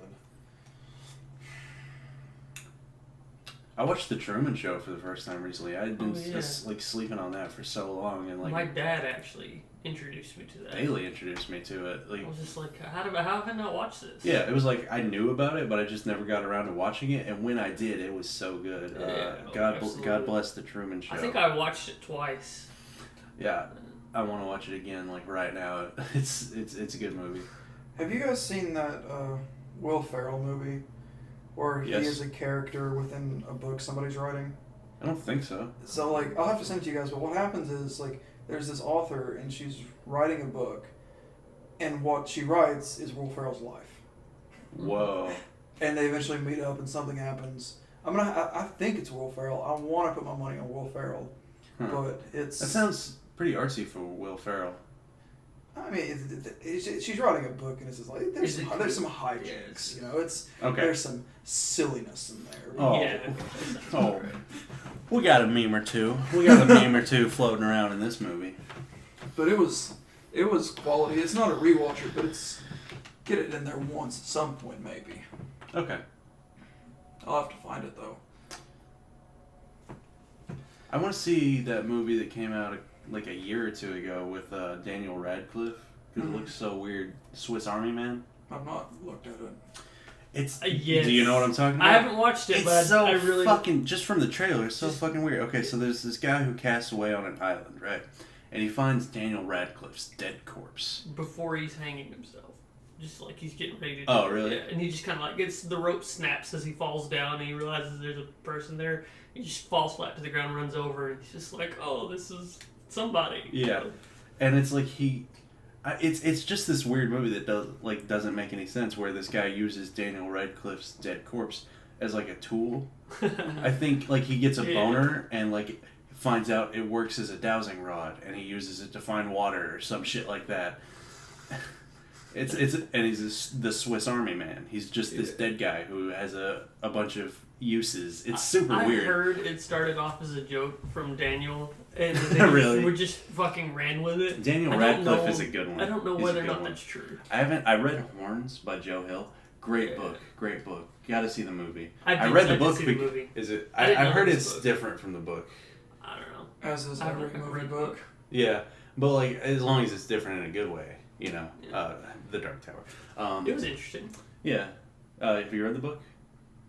I watched The Truman Show for the first time recently. I had been Oh, yeah. just sleeping on that for so long, and My dad actually introduced me to that. Bailey introduced me to it. I was just like, how have I not watched this? Yeah, it was I knew about it, but I just never got around to watching it. And when I did, it was so good. Yeah, God absolutely. bless The Truman Show. I think I watched it twice. Yeah, I want to watch it again right now. It's a good movie. Have you guys seen that Will Ferrell movie where he Yes. is a character within a book somebody's writing? I don't think so. So I'll have to send it to you guys. But what happens is there's this author and she's writing a book, and what she writes is Will Ferrell's life. Whoa. And they eventually meet up, and something happens. I think it's Will Ferrell. I want to put my money on Will Ferrell, Huh. but it's. That sounds pretty artsy for Will Ferrell. I mean, she's writing a book, and it's just there's some hijinks. Yes. It's Okay. there's some silliness in there. Oh. Yeah. Oh. We got a meme or two. We got a meme or two floating around in this movie. But it was quality. It's not a rewatcher, but it's get it in there once at some point maybe. Okay. I'll have to find it though. I want to see that movie that came out a year or two ago with Daniel Radcliffe, because it looks so weird. Swiss Army Man. I've not looked at it. It's. Yes. Do you know what I'm talking about? I haven't watched it, It's but so I really fucking, just from the trailer, it's so fucking weird. Okay, so there's this guy who casts away on an island, right? And he finds Daniel Radcliffe's dead corpse. before he's hanging himself. Just he's getting ready to do Oh, it. really? Yeah, and he just kind of gets the rope snaps as he falls down, and he realizes there's a person there. He just falls flat to the ground, runs over, and he's just like, "Oh, this is somebody." Yeah. And it's it's just this weird movie that doesn't make any sense, where this guy uses Daniel Radcliffe's dead corpse as a tool. I think he gets a Yeah. boner and finds out it works as a dowsing rod, and he uses it to find water or some shit like that. And he's the Swiss Army Man. He's just this dead guy who has a bunch of uses. It's super I weird. heard it started off as a joke from Daniel, and they Really? we just fucking ran with it. Daniel I don't Radcliffe know- is a good one. I don't know He's a whether or good not one. that's true. I read Horns by Joe Hill. Great Yeah. book. Great book. You got to see the movie. I read the did book. see the movie. Is it? I didn't I know heard this it's book. different from the book. I don't know. As is I every haven't movie read book. Yeah, but as long as it's different in a good way, Yeah. The Dark Tower. It was interesting. Yeah. Have you read the book?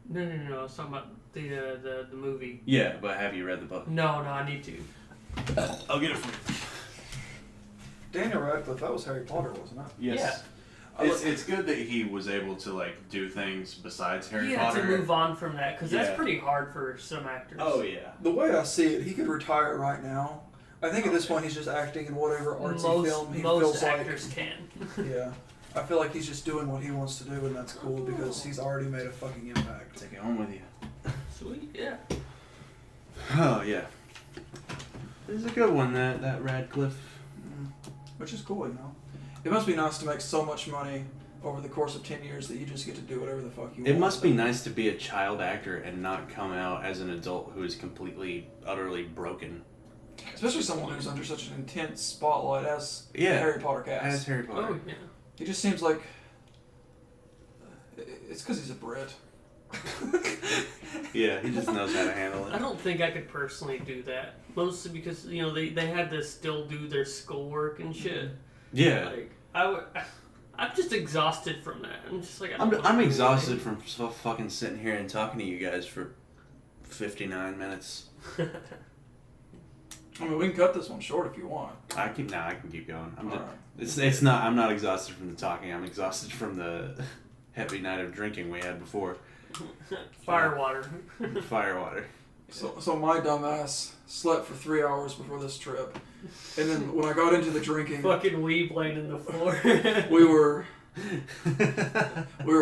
No. I was talking about the movie. Yeah, but have you read the book? No, I need to. I'll get it for you. Daniel Radcliffe, that was Harry Potter, wasn't it? Yes. Yeah. It's good that he was able to do things besides Harry Yeah, Potter. to move on from that, because Yeah. that's pretty hard for some actors. Oh yeah. The way I see it, he could retire right now. I think at this point he's just acting in whatever artsy film he most feels actors can. like. Yeah. I feel like he's just doing what he wants to do, and that's cool because he's already made a fucking impact. Take it home with you. Sweet, yeah. Oh yeah. It's a good one, that Radcliffe. Which is cool, It must be nice to make so much money over the course of 10 years that you just get to do whatever the fuck you want. It must be nice to be a child actor and not come out as an adult who is completely, utterly broken. Especially someone who's under such an intense spotlight as the Yeah. Harry Potter cast. As Harry Potter. Oh yeah. He just seems like it's because he's a Brit. Yeah, he just knows how to handle I it. don't think I could personally do that. Mostly because they had to still do their schoolwork and shit. Yeah. Like I'm just exhausted from that. I'm just like I'm exhausted from fucking sitting here and talking to you guys for 59 minutes. I mean, we can cut this one short if you want. I can keep going. I'm just, Alright. it's not. I'm not exhausted from the talking. I'm exhausted from the heavy night of drinking we had before. Firewater. Firewater. So my dumbass slept for 3 hours before this trip, and then when I got into the drinking, Fucking weed laying in the floor. we were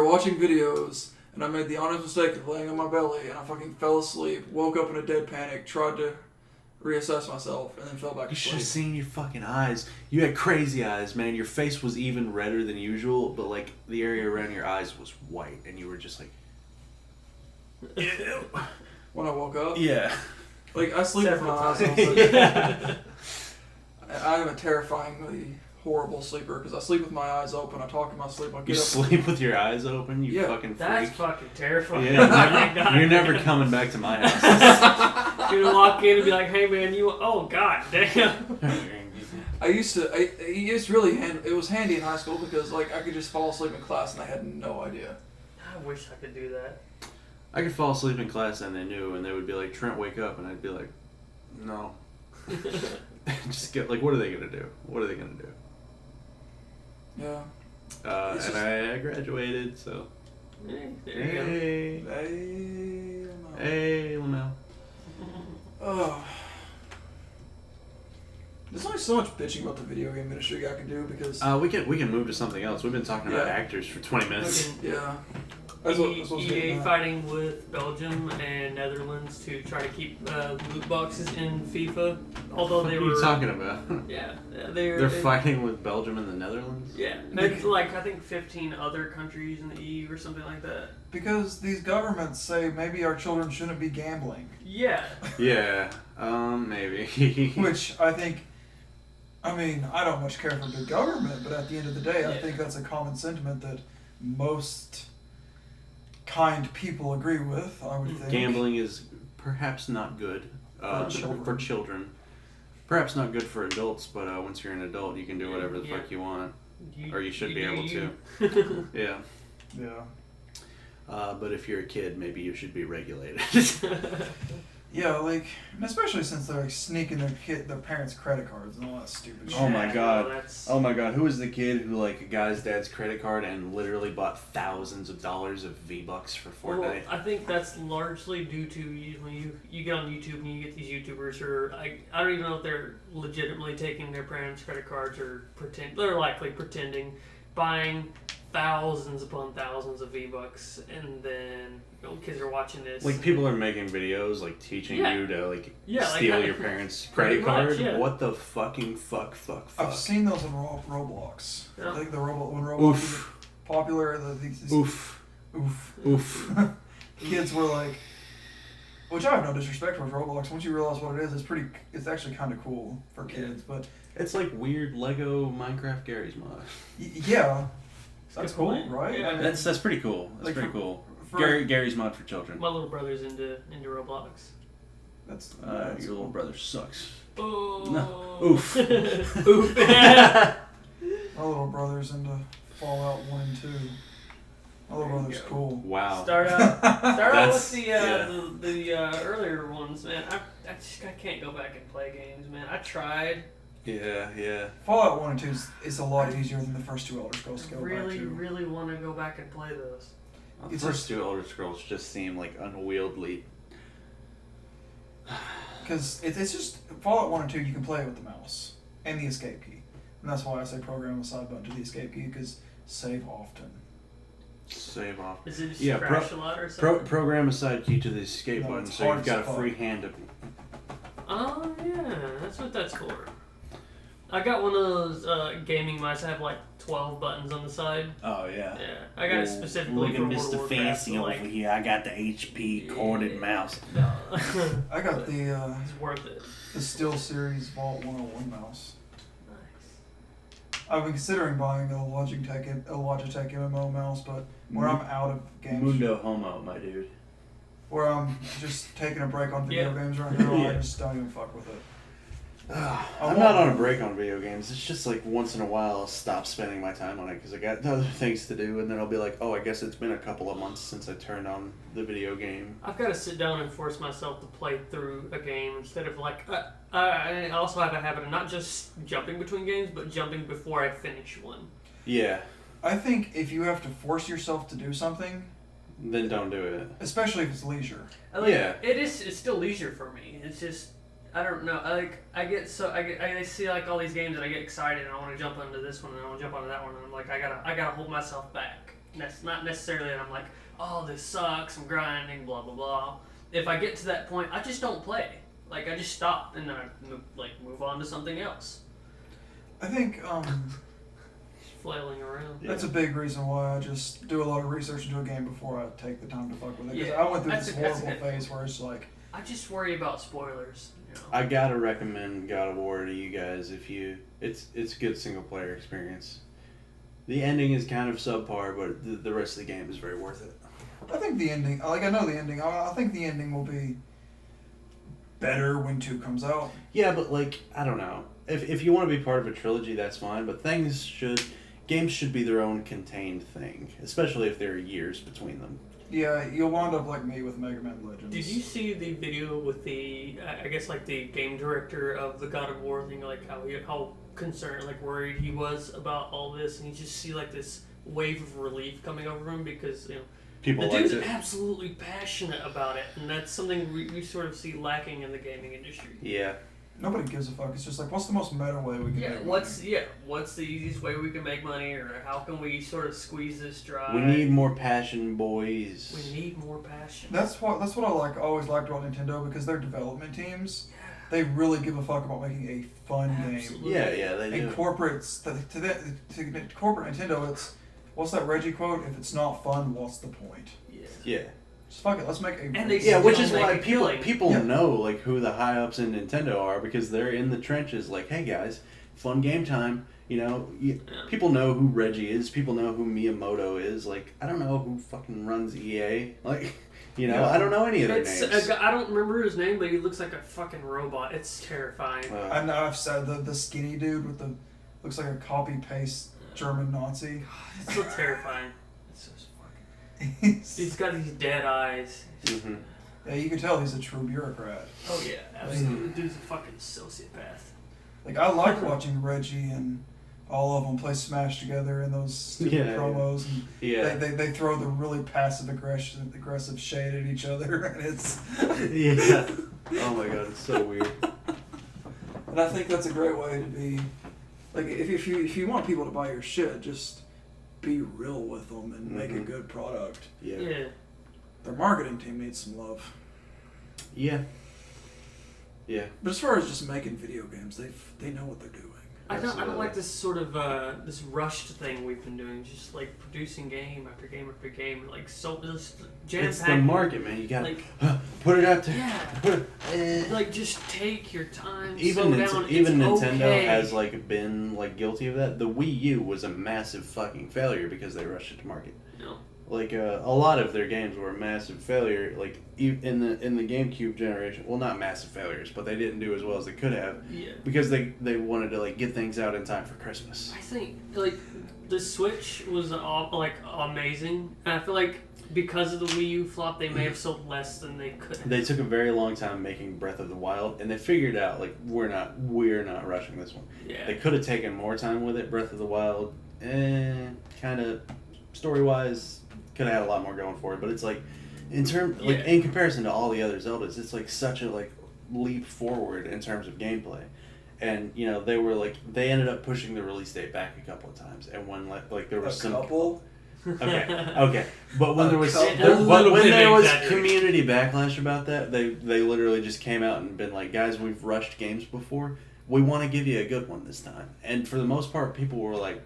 watching videos, and I made the honest mistake of laying on my belly, and I fucking fell asleep, woke up in a dead panic, tried to reassess myself, and then fell back You should asleep. have seen your fucking eyes. You had crazy eyes, man. Your face was even redder than usual, but like the area around your eyes was white, and you were just like, ew. When I woke up, Yeah. like I sleep with my eyes Several open. times. I am a terrifyingly horrible sleeper because I sleep with my eyes open. I talk in my sleep. I You get up. sleep with your eyes open, you Yeah. fucking That's freak. fucking terrifying. Yeah, Oh my God. you're never coming back to my house. You're gonna walk in and be like, "Hey man, oh god damn." I used to. It's really it was handy in high school because like I could just fall asleep in class and I had no idea. I wish I could do that. I could fall asleep in class and they knew, and they would be like, "Trent, wake up," and I'd be like, "No." Just get like, what are they gonna do? What are they gonna do? Yeah. It's And just- I graduated, so Hey, there you go. hey, Hey, Lamel. Oh. There's only so much bitching about the video game industry I can do because We can move to something else. We've been talking about Yeah. actors for 20 minutes. Fucking yeah. That's what I was EA getting at. fighting with Belgium and Netherlands to try to keep loot boxes in FIFA. Although What they are were you talking about? yeah, They're fighting with Belgium and the Netherlands? Yeah, there's like I think 15 other countries in the EU or something like that. Because these governments say maybe our children shouldn't be gambling, Yeah, Yeah, maybe. which I think. I mean, I don't much care for the government, but at the end of the day, I Yeah. think that's a common sentiment that most kind people agree with. I would think. Gambling is perhaps not good for children. Perhaps not good for adults, but once you're an adult, you can do whatever the Yeah. fuck you want. Or you should be do able you. to. Yeah. Yeah. But if you're a kid, maybe you should be regulated. Yeah, like, and especially since they're like sneaking their parents' credit cards and all that stupid shit. Oh my Yeah, God. no, that's- Oh my God, who was the kid who like got his dad's credit card and literally bought thousands of dollars of V-Bucks for Well, Fortnite? I think that's largely due to when you get on YouTube and you get these YouTubers who are I don't even know if they're legitimately taking their parents' credit cards or they're likely pretending, buying thousands upon thousands of V-Bucks, and then kids are watching this. Like people are making videos like teaching Yeah. you to like Yeah, like steal that- your parents' Pretty credit much, card. yeah. What the fucking fuck? I've seen those in Roblox. Yeah. I think when Roblox Oof. was popular, these Oof. oof. Oof. Kids were like, which I have no disrespect for Roblox. Once you realize what it is, it's actually kind of cool for kids. But It's like weird Lego Minecraft Gary's mod. Yeah, that's Good cool, point. right? Yeah. I mean, That's pretty cool. That's Like pretty for- cool. for- Gary's mod for children. My little brother's into Roblox. that's Your little brother sucks. Oh. No. Oof. Oof. My little brother's into Fallout 1 and 2. My little brother's go. cool. Wow. Start out with That's- the yeah. the earlier ones, man. I can't go back and play games, man. I tried. Yeah. Fallout 1 and 2 is a lot easier than the first two Elder Scrolls to go Really, back to. really want to go back and play those. The It's first two Elder Scrolls just seem like unwieldy. Because it's just, Fallout 1 and 2, you can play it with the mouse and the escape key. And that's why I say program the side button to the escape key, because save often. Save off. Is it just Yeah, crash a lot or something? Program a side key to the escape No, button it's so you've hard got a as fuck. free hand to. Oh yeah, that's what that's for. I got one of those gaming mice that have like 12 buttons on the side. Oh yeah. Yeah, I got it specifically Look for at World of Mr. Warcraft. Fancy over here. I got the HP corded mouse. No. I got the It's worth it. the Steel Series Vault 101 mouse. Nice. I've been considering buying a Logitech MMO mouse, but where I'm out of games, Mundo homo, my dude. where I'm just taking a break on video Yeah. games right now, Yeah. I just don't even fuck with it. I'm not on a break on video games. It's just like once in a while I'll stop spending my time on it because I got other things to do, and then I'll be like, oh, I guess it's been a couple of months since I turned on the video game. I've got to sit down and force myself to play through a game instead of like. I also have a habit of not just jumping between games, but jumping before I finish one. Yeah, I think if you have to force yourself to do something, then don't do it. especially if it's leisure. Yeah. It's still leisure for me. It's just. I don't know. I see like all these games and I get excited and I want to jump into this one and I want to jump onto that one and I'm like I gotta hold myself back. And that's not necessarily that I'm like, oh, this sucks, I'm grinding, blah blah blah. If I get to that point, I just don't play. Like I just stop and then I move on to something else. I think Just flailing around. Yeah. that's a big reason why I just do a lot of research into a game before I take the time to fuck with it. Because Yeah, I went through that's this a- that's horrible a- phase where it's like, I just worry about spoilers. You know. I gotta recommend God of War to you guys if you. It's a good single player experience. The ending is kind of subpar, but the rest of the game is very worth it. I think the ending, I know the ending, I think the ending will be better when 2 comes out. Yeah, but like I don't know. If you want to be part of a trilogy, that's fine. But games should be their own contained thing, especially if there are years between them. Yeah, you'll wind up like me with Mega Man Legends. Did you see the video with the I guess like the game director of the God of War thing, like how concerned, like worried he was about all this, and you just see like this wave of relief coming over him because People the like dude's it. absolutely passionate about it, and that's something we sort of see lacking in the gaming industry. Yeah. Nobody gives a fuck. It's just like, what's the most meta way we can Yeah, make what's money? the easiest way we can make money, or how can we sort of squeeze this dry? We need more passion, boys. We need more passion. That's what I always liked about Nintendo, because their development teams, they really give a fuck about making a fun Absolutely. game. Yeah, they do. And corporates, to corporate Nintendo, it's, what's that Reggie quote? If it's not fun, what's the point? Yeah. Just fuck it, let's make a... And they Yeah, which still is make why a killing. people Yeah. know like who the high ups in Nintendo are, because they're in the trenches. Like, hey guys, fun game time. People know who Reggie is. People know who Miyamoto is. Like, I don't know who fucking runs EA. Like, Yeah. I don't know any of their It's names. I don't remember his name, but he looks like a fucking robot. It's terrifying. I know I've said the skinny dude with the... looks like a copy-paste German Nazi. It's so terrifying. It's just fucking... He's got these dead eyes. Mhm. Yeah, you can tell he's a true bureaucrat. Oh yeah, absolutely. Dude's a fucking sociopath. Like, I like watching Reggie and all of them play Smash together in those stupid Yeah, promos. And Yeah. they throw the really passive aggressive shade at each other, and it's... Yeah. Oh my god, it's so weird. And I think that's a great way to be... Like, if you want people to buy your shit, just be real with them and make a Mhm. good product. Yeah. Yeah. Their marketing team needs some love. Yeah. Yeah. But as far as just making video games, they know what they're doing. I don't Absolutely. like this sort of this rushed thing we've been doing, just like producing game after game after game, like so just jam It's the packed. market, man. You gotta Like put it out there. yeah, Put it. like just take your time. Even slow Nint- down. even it's Nintendo okay. has like been like guilty of that. The Wii U was a massive fucking failure because they rushed it to market. No. Like a lot of their games were a massive failure. Like in the GameCube generation, well, not massive failures, but they didn't do as well as they could have Yeah. because they wanted to like get things out in time for Christmas. I think like the Switch was like amazing, and I feel like because of the Wii U flop, they may have sold less than they could have. They took a very long time making Breath of the Wild, and they figured out like we're not rushing this one. Yeah. They could have taken more time with it. Breath of the Wild, kind of story wise, could have had a lot more going for it. But it's like in comparison to all the other Zeldas, it's like such a like leap forward in terms of gameplay. And they ended up pushing the release date back a couple of times, and when like there was some couple. okay, but when A there was couple. when there was Exaggeration. community backlash about that, they literally just came out and been like, guys, we've rushed games before. we want to give you a good one this time. And for the most part, people were like,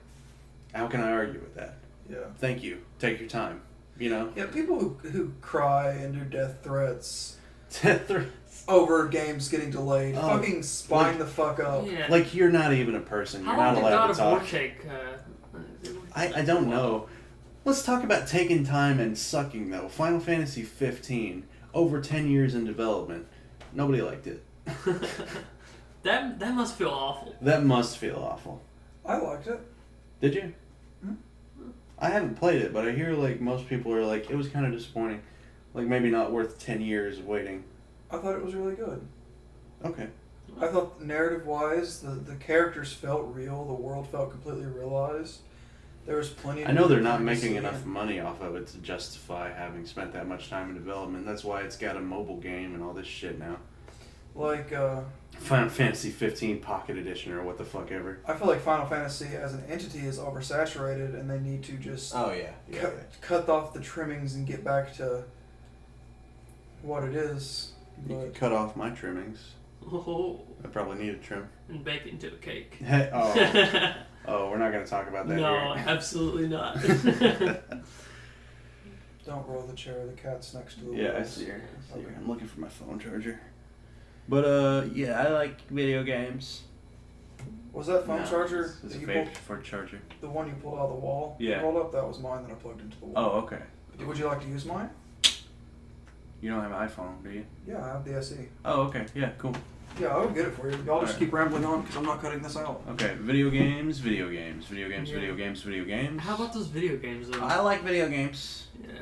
how can I argue with that? Yeah. Thank you. Take your time. You know? Yeah, people who cry and do death threats Death threats. over games getting delayed, Oh, fucking spine the fuck up. Yeah. Like, you're not even a person. You're How long not did allowed God to of talk. War take? I don't know. Let's talk about taking time and sucking, though. Final Fantasy 15, over 10 years in development. Nobody liked it. That must feel awful. That must feel awful. I liked it. Did you? Hmm? I haven't played it, but I hear like most people are like, it was kind of disappointing. Like maybe not worth 10 years of waiting. I thought it was really good. Okay. I thought narrative-wise, the characters felt real. The world felt completely realized. There was plenty of... I know they're not to making see enough and- money off of it to justify having spent that much time in development. That's why it's got a mobile game and all this shit now. Like, Final Fantasy 15 Pocket Edition or what the fuck ever. I feel like Final Fantasy as an entity is oversaturated and they need to just Oh yeah. cut off the trimmings and get back to what it is. You But could cut off my trimmings. Oh, I probably need a trim. and bake it into a cake. Hey, oh, we're not going to talk about that No, here. absolutely not. don't roll the chair. The cat's next to the Yeah, I walls. see her. I see her. Okay. I'm looking for my phone charger. But yeah, I like video games. Was that phone charger It's that a you vape pulled, for charger. the one you pulled out of the wall? Yeah. You rolled up? That was mine that I plugged into the wall. Oh, okay. Would you like to use mine? You don't have an iPhone, do you? Yeah, I have the SE. Oh, okay. Yeah, cool. Yeah, I'll get it for you. Y'all just Alright. keep rambling on because I'm not cutting this out. Okay, video games, video games, video games, Yeah. video games, video games. How about those video games, though? I like video games. Yeah,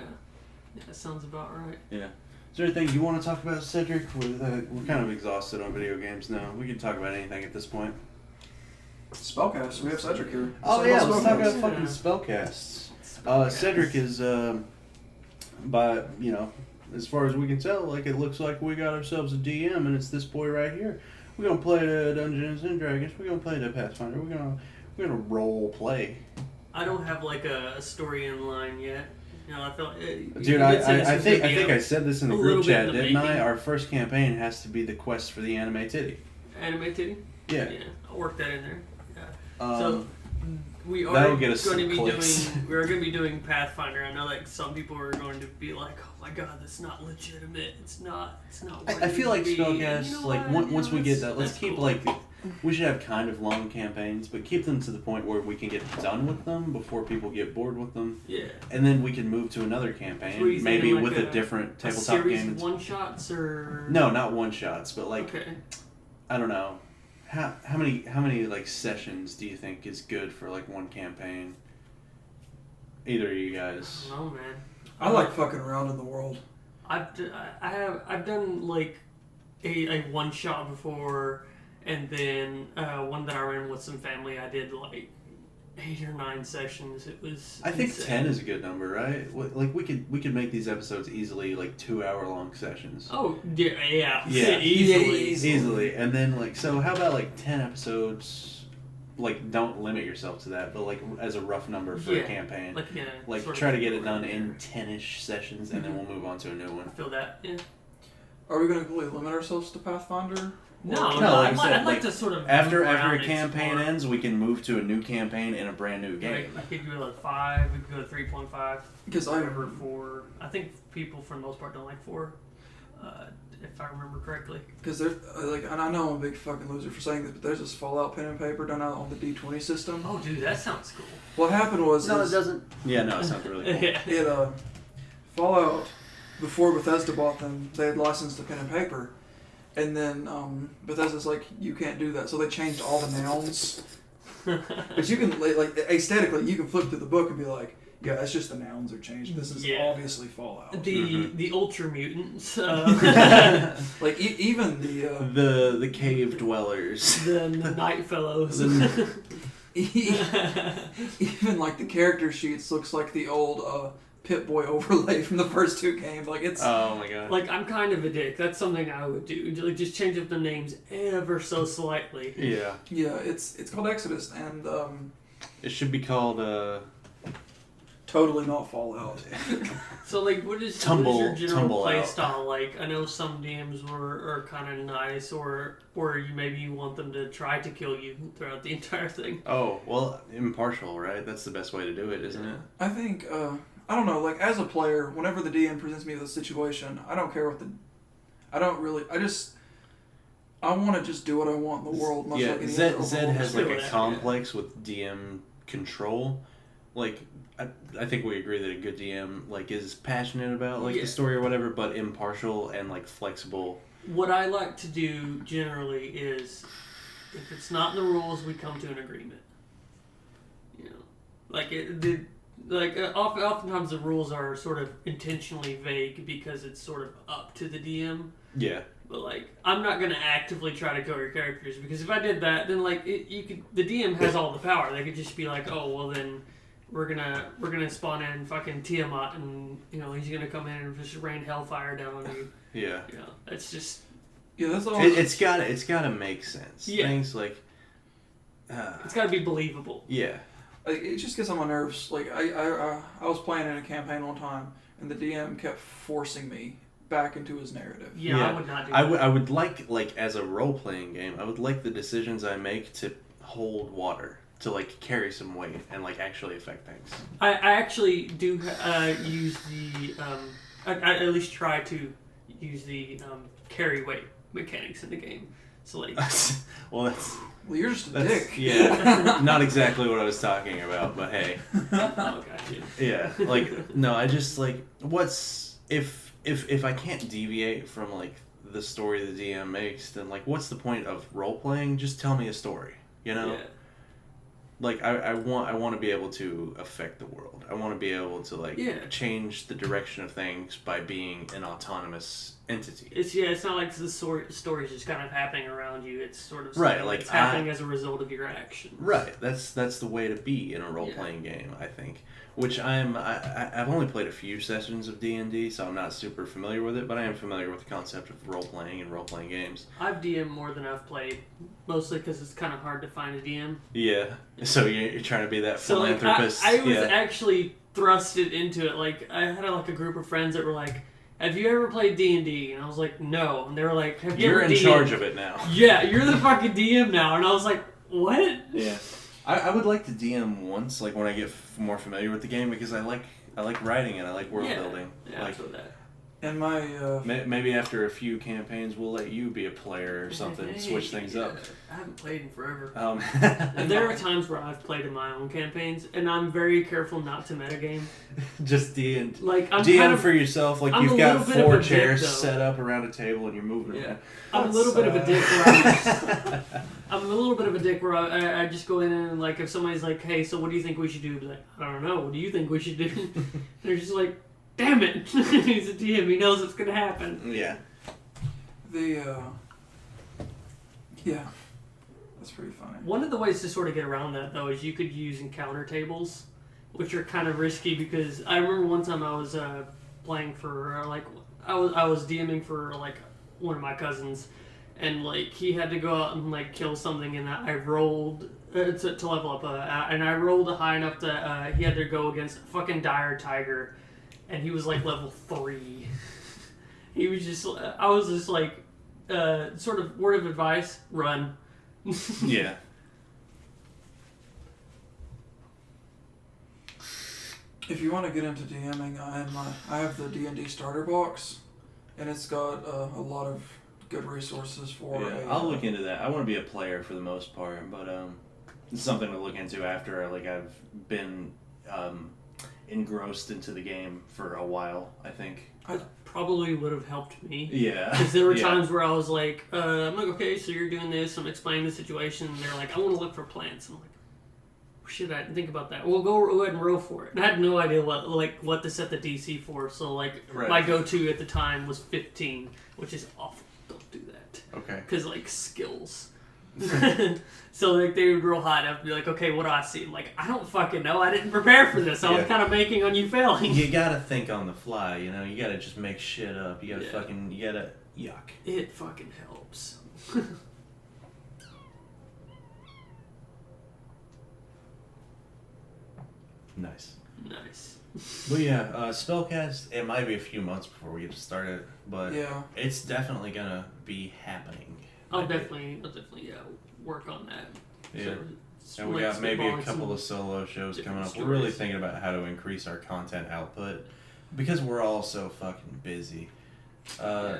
that sounds about right. Yeah. Is there anything you want to talk about, Cedric? We're kind of exhausted on video games now. We can talk about anything at this point. Spellcast. We have Cedric here. Oh Say yeah, about let's talk Spellcast. about fucking spellcasts. Cedric is, by as far as we can tell, like it looks like we got ourselves a DM, and it's this boy right here. We're gonna play the Dungeons and Dragons. We're gonna play the Pathfinder. We're gonna role play. I don't have like a story in line yet. You know, I felt. Dude, I think I said this in the a group little bit chat, in the didn't I? making. Our first campaign has to be the quest for the anime titty. Anime titty. Yeah. Yeah, I'll work that in there. Yeah. Um, So we are that'll get us going to some be clicks. doing. We're going to be doing Pathfinder. I know like some people are going to be like, "Oh my god, that's not legitimate. It's not. It's not." What I it feel like needs to be." spellcasts, You know like what? once we get that, let's that's keep cool. like we should have kind of long campaigns, but keep them to the point where we can get done with them before people get bored with them, Yeah. and then we can move to another So what are campaign, you maybe thinking, like with a different A tabletop series game. of one shots or No, not one shots, but like okay. I don't know. How many like sessions do you think is good for like one campaign? Either of you guys. I don't know, man. I like fucking around in the world. I've done like a one shot before, and then one that I ran with some family. I did like 8 or 9 sessions. It was. I think insane. 10 is a good number, right? Like we could make these episodes easily like 2-hour long sessions. Oh yeah, Yeah. easily. Easily. And then like so how about like 10 episodes? Like don't limit yourself to that, but like as a rough number for a campaign. Like yeah. Like sort of try to get it right done there. in 10ish sessions and then we'll move on to a new I one. feel that. Yeah. Are we going to completely limit ourselves to Pathfinder? No, No, like I said, I'd like like, to sort of After move a around, campaign explore. ends, we can move to a new campaign in a brand new game. Like, I could go like 5. We could go to 3.5. Because I Whatever 4. I think people for the most part don't like 4. If I remember correctly. Because there's like, and I know I'm a big fucking loser for saying this, but there's this Fallout pen and paper done out on the D20 system. Oh, dude, that sounds cool. What happened was doesn't. Yeah, no, it sounds really cool. Yeah. it Fallout, before Bethesda bought them, they had licensed the pen and paper, and then Bethesda's like, you can't do that, so they changed all the nouns. But you can like aesthetically, you can flip through the book and be like, yeah, it's just the nouns are changed. This is Yeah. obviously Fallout. The Ultra Mutants, Like even the The cave dwellers. the Night Fellows. even like the character sheets looks like the old Pip-Boy overlay from the first 2 games. Like it's Oh my god. Like, I'm kind of a dick. That's something I would do. Like, just change up the names ever so slightly. Yeah. yeah, it's called Exodus, and It should be called totally not Fallout. So, like, what is your general play style like? I know some DMs are kind of nice, or maybe you want them to try to kill you throughout the entire thing. Oh, well, impartial, right? That's the best way to do it, isn't it? I think, I don't know, like, as a player, whenever the DM presents me with a situation, I don't care what I want to just do what I want in the world, much like any other Zed has like a that, complex with DM control. Like, I think we agree that a good DM like is passionate about like the story or whatever, but impartial and like flexible. What I like to do generally is, if it's not in the rules, we come to an agreement. You know, oftentimes the rules are sort of intentionally vague because it's sort of up to the DM. Yeah. But like, I'm not gonna actively try to kill your characters, because if I did that, then like the DM has all the power. They could just be like, oh well, then we're gonna spawn in fucking Tiamat, and you know he's gonna come in and just rain hellfire down on you. Yeah. You know, that's just that's all. It's gotta make sense. Yeah. Things like. It's gotta be believable. Yeah. Like, it just gets on my nerves. Like I was playing in a campaign one time, and the DM kept forcing me back into his narrative. Yeah, I would not do that. I would like as a role playing game, I would like the decisions I make to hold water, to like carry some weight and like actually affect things. I actually do use the I at least try to use the carry weight mechanics in the game. So like, well, you're just a dick. Yeah, not exactly what I was talking about, but hey. Oh, gotcha. Yeah, like no, I just like what's if I can't deviate from like the story the DM makes, then like what's the point of role playing? Just tell me a story, you know? Yeah. Like I want to be able to affect the world. I want to be able to like change the direction of things by being an autonomous entity. It's not like the story's just kind of happening around you. It's sort of right, like it's happening as a result of your actions. Right, that's the way to be in a role playing game, I think. Which I've only played a few sessions of D&D, so I'm not super familiar with it, but I am familiar with the concept of role playing and role playing games. I've DM'd more than I've played, mostly because it's kind of hard to find a DM. Yeah, so you're trying to be that philanthropist. So like, I was actually thrusted into it. Like, I had like a group of friends that were like, "Have you ever played D&D?" And I was like, "No." And they were like, "Have you You're ever in DM'd?" charge of it now. Yeah, you're the fucking DM now. And I was like, "What?" Yeah. I would like to DM once, like when I get more familiar with the game, because I like writing it. I like world building. Yeah, like that. And my maybe after a few campaigns, we'll let you be a player or something, switch things up. I haven't played in forever. And there are times where I've played in my own campaigns, and I'm very careful not to metagame. Just DM. Like, I'm DM kind of, for yourself. Like, I'm you've got 4 chairs dick, set up around a table, and you're moving around. I'm a little bit of a dick where I'm a little bit of a dick where I just go in and, like, if somebody's like, "Hey, so what do you think we should do?" I'll be like, "I don't know. What do you think we should do?" They're just like, "Damn it!" He's a DM. He knows it's gonna happen. Yeah. Yeah, that's pretty funny. One of the ways to sort of get around that, though, is you could use encounter tables, which are kind of risky, because I remember one time I was playing for I was DMing for like one of my cousins, and like he had to go out and like kill something, and I rolled to level up, and I rolled high enough that he had to go against a fucking dire tiger. And he was like level 3. He was just, I was just like, sort of word of advice, run. Yeah. If you want to get into DMing, I have the D&D starter box, and it's got a lot of good resources for. Yeah, I'll look into that. I want to be a player for the most part, but it's something to look into after I've been engrossed into the game for a while, I think. That probably would have helped me. Yeah. Because there were times where I was like, I'm like, okay, so you're doing this, I'm explaining the situation, and they're like, I want to look for plants. I'm like, shit, I didn't think about that. Well, go ahead and roll for it. And I had no idea what to set the DC for, so like my go-to at the time was 15, which is awful. Don't do that. Okay. Because like skills. So like they would roll high enough to be like, okay, what do I see? I'm like, I don't fucking know. I didn't prepare for this. I was kind of banking on you failing. You gotta think on the fly, you know. You gotta just make shit up. You gotta yuck. It fucking helps. Nice. But yeah, Spellcast, it might be a few months before we get to start it, but Yeah. it's definitely gonna be happening. I'll definitely work on that. Yeah. So, And we got maybe a couple of solo shows coming up. We're really stories. thinking about how to increase our content output because we're all so fucking busy. I'm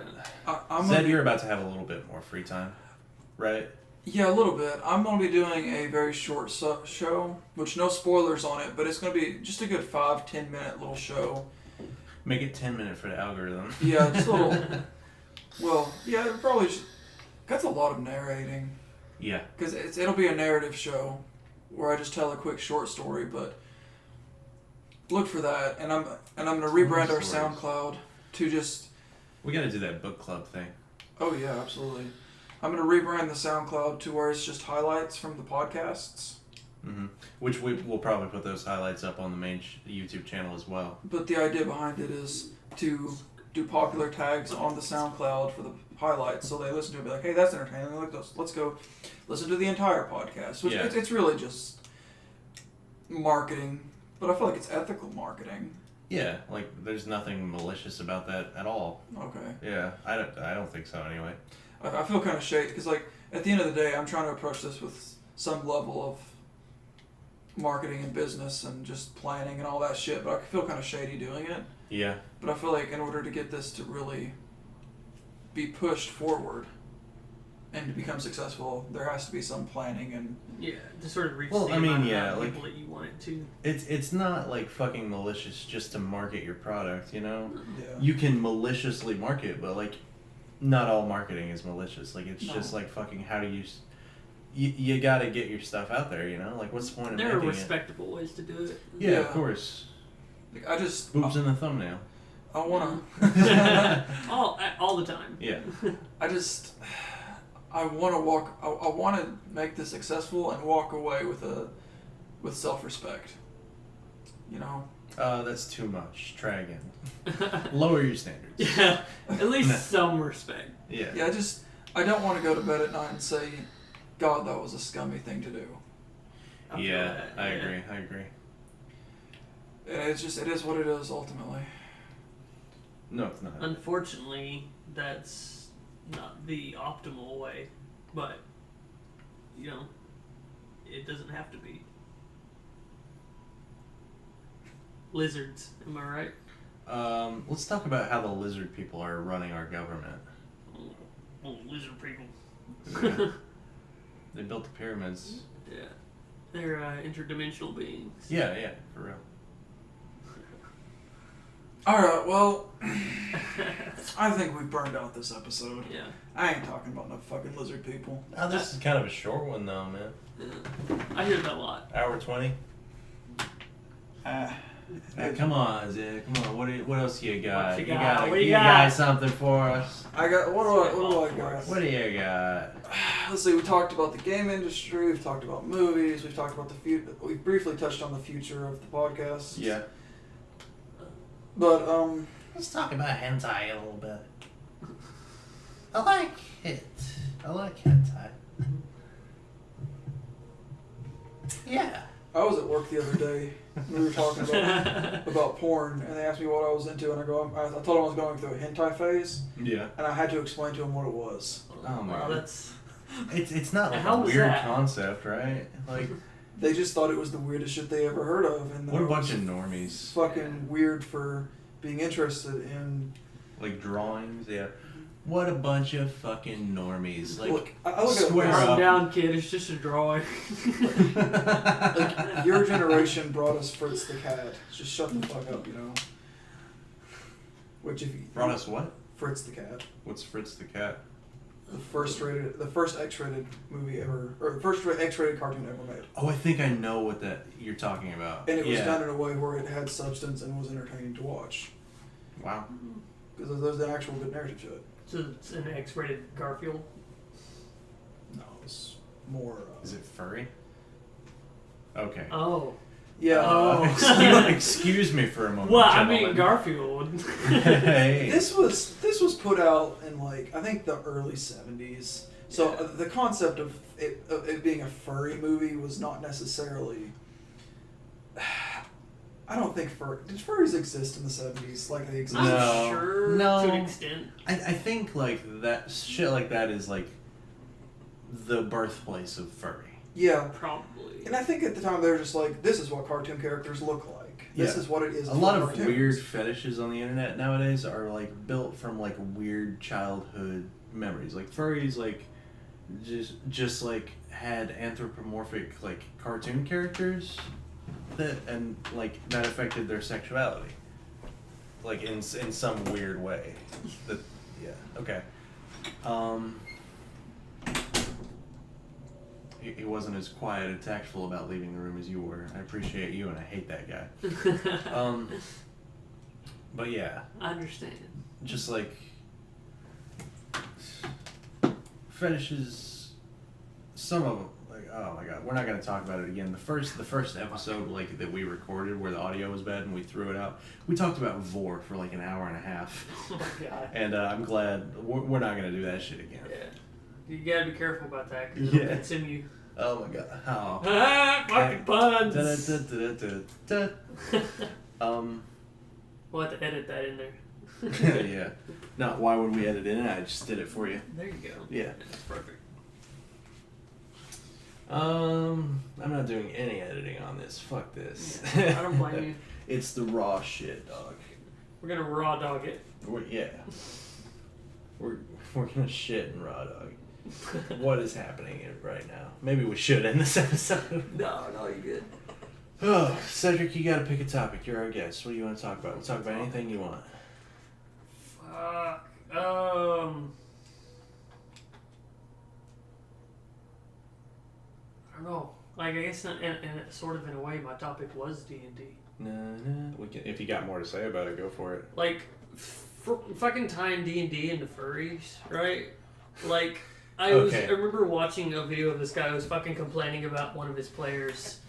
Zed, gonna you're about to have a little bit more free time, right? Yeah, a little bit. I'm going to be doing a very short show, which no spoilers on it, but it's going to be just a good 5-10 minute little show. Make it 10 minutes for the algorithm. Yeah, just a little. Well, yeah, it probably that's a lot of narrating. Yeah. Because it'll be a narrative show where I just tell a quick short story, but look for that. And I'm going to rebrand our Stories. SoundCloud to just. We gotta do that book club thing. Oh yeah, absolutely. I'm going to rebrand the SoundCloud to where it's just highlights from the podcasts. Mm-hmm. Which we'll probably put those highlights up on the main YouTube channel as well. But the idea behind it is to do popular tags on the SoundCloud for the highlights, so they listen to it and be like, hey, that's entertaining. Let's go listen to the entire podcast. Which it's really just marketing, but I feel like it's ethical marketing. Yeah, like there's nothing malicious about that at all. Okay. Yeah, I don't think so anyway. I feel kind of shady because, like, at the end of the day, I'm trying to approach this with some level of marketing and business and just planning and all that shit, but I feel kind of shady doing it. Yeah. But I feel like in order to get this to really be pushed forward and to become successful, there has to be some planning and to sort of reach Well, the I mean, amount yeah, of like- people that you want it to. It's not like fucking malicious just to market your product, you know? yeah. You can maliciously market, but like not all marketing is malicious. Like it's No. just like fucking how do you gotta get your stuff out there, you know? Like what's the point of There are making respectable ways to do it. it? Yeah, Yeah. of course. Like, I just Boobs in the thumbnail. I want to. all the time. Yeah. I want to walk. I want to make this successful and walk away with self-respect. You know. That's too much. Try again. Lower your standards. Yeah, at least some respect. Yeah. Yeah. I don't want to go to bed at night and say, God, that was a scummy thing to do. I feel Yeah, that, I agree. I agree. And it is what it is ultimately. No, it's not. Unfortunately, that's not the optimal way, but you know, it doesn't have to be. Lizards, am I right? Let's talk about how the lizard people are running our government. Oh, lizard people. Yeah. They built the pyramids. Yeah, they're interdimensional beings. Yeah, for real. All right. Well, I think we burned out this episode. Yeah. I ain't talking about no fucking lizard people. Oh, this is kind of a short one though, man. Yeah. I hear that a lot. Hour 20. Come on, Zed. Come on. What else you got? What you got? What you you got? got something for us. I got what do I got? What do you got? Let's see. We talked about the game industry. We've talked about movies. We've talked about the future. We briefly touched on the future of the podcast. Yeah. But Let's talk about hentai a little bit. I like it. I like hentai. Yeah. I was at work the other day. We were talking about porn, and they asked me what I was into, and I told them I was going through a hentai phase, Yeah. and I had to explain to them what it was. Oh my Wow, God. that's It's not like How a was weird that? concept, right? Like They just thought it was the weirdest shit they ever heard of, and what a it bunch was of normies. fucking weird for being interested in. Like drawings, yeah. What a bunch of fucking normies. Like Look, I look at it square this- up. calm down, kid. It's just a drawing. Like, your generation brought us Fritz the cat. Just shut the fuck up, you know. Which if you Brought us what? Fritz the cat, What's Fritz the cat? the first X-rated movie ever, or the first X-rated cartoon ever made, Oh, I think I know what that you're talking about. and it was yeah. done in a way where it had substance and was entertaining to watch Wow. because there's an actual good narrative to it. So it's an X-rated Garfield. No, it's more. Is it furry? Okay. Oh. Yeah. Oh. Excuse me for a moment. Well, I mean gentlemen. Garfield. Hey. This was put out in like I think the early '70s. So Yeah. the concept of it being a furry movie was not necessarily. I don't think did furries exist in the 70s like they exist? I'm No. sure No. to an extent. I think like that shit like that is like the birthplace of furry. Yeah. Probably. And I think at the time they were just like, this is what cartoon characters look like. This Yeah. is what it is. A for lot of cartoons. weird fetishes on the internet nowadays are like built from like weird childhood memories. Like furries like just like had anthropomorphic like cartoon characters that and like that affected their sexuality. Like in some weird way. That yeah, okay. He wasn't as quiet and tactful about leaving the room as you were. I appreciate you, and I hate that guy. But yeah, I understand. just like fetishes. Some of them, like oh my god, we're not gonna talk about it again. The first episode like that we recorded where the audio was bad and we threw it out. We talked about vor for like an hour and a half, Oh my god. and I'm glad we're not gonna do that shit again. Yeah. You gotta be careful about that because Yeah. it'll continue. Oh my god, how? Fucking puns! We'll have to edit that in there. Yeah. No, why would we edit it in? I just did it for you. There you go. Yeah. That's perfect. I'm not doing any editing on this. Fuck this. Yeah, I don't blame you. It's the raw shit, dog. We're gonna raw dog it. We're gonna shit and raw dog. What is happening right now? Maybe we should end this episode. No, you're good. Oh, Cedric, you gotta pick a topic. You're our guest. What do you want to talk about? We'll talk about anything you want. Fuck. I don't know. Like, I guess in sort of in a way, my topic was D&D. No. We can. If you got more to say about it, go for it. Like, fucking tying D&D into furries, right? Like, I remember watching a video of this guy who was fucking complaining about one of his players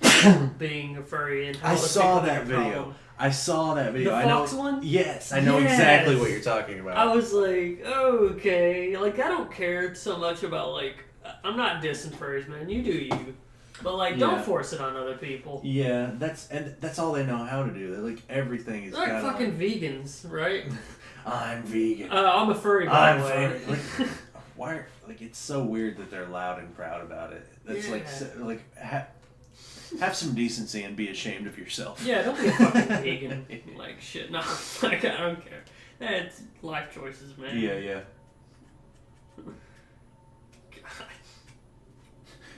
being a furry and how I it was saw becoming that a video. problem. I saw that video. The I know. Fox one? Yes, I know Yes. exactly what you're talking about. I was like, okay. Like, I don't care so much about, like, I'm not dissing furries, man. You do you. But, like, don't Yeah. force it on other people. Yeah, that's all they know how to do. They're like everything is. They're like kinda fucking vegans, right? I'm vegan. I'm a furry, by I'm the way. furry. Like, why? Like it's so weird that they're loud and proud about it. That's have some decency and be ashamed of yourself. Yeah, don't be a fucking vegan. Like, shit. No, like, I don't care. It's life choices, man. Yeah. God.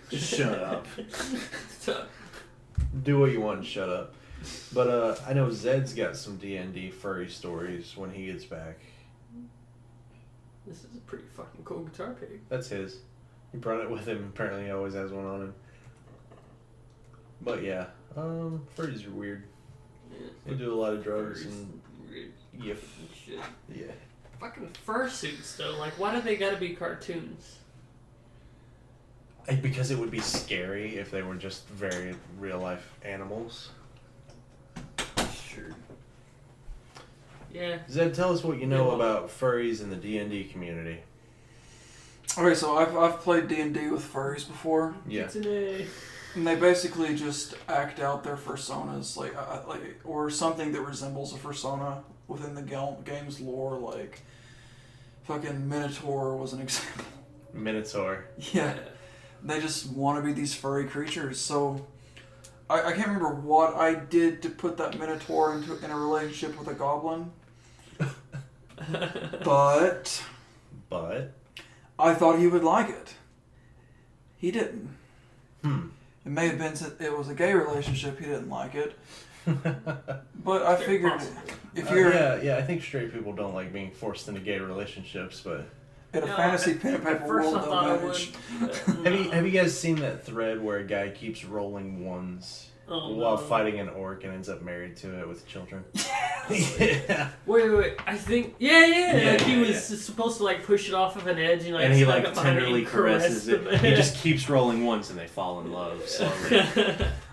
Just shut up. So, Do what you want and shut up. But I know Zed's got some D&D furry stories when he gets back. this is a pretty fucking cool guitar pick. That's his. He brought it with him. Apparently he always has one on him. But yeah, furries are weird. Yeah, They do a lot of drugs furries. and Weird shit. yeah. Fucking fursuits, though. Like, why do they gotta be cartoons? Because it would be scary if they were just very real life animals. Sure. Yeah. Zed, tell us what you know Yeah, well- about furries in the D&D community. Okay, so I've played D&D with furries before, Yeah. It's an A. and they basically just act out their personas, or something that resembles a persona within the game's lore. Like, fucking Minotaur was an example. Minotaur. Yeah, they just want to be these furry creatures. So I can't remember what I did to put that Minotaur in a relationship with a goblin, but But I thought he would like it. He didn't. It may have been it was a gay relationship. He didn't like it. But I Very figured possible. if you're yeah, I think straight people don't like being forced into gay relationships, but in a No, fantasy at pen and paper first world, I they'll thought I manage. would. have you guys seen that thread where a guy keeps rolling ones while fighting an orc and ends up married to it with children? Yeah. Wait. I think. Yeah. Like, he Yeah, was supposed to, like, push it off of an edge and, like, And he snuck like up behind tenderly and caress caresses it. the He just keeps rolling once and they fall in love slowly.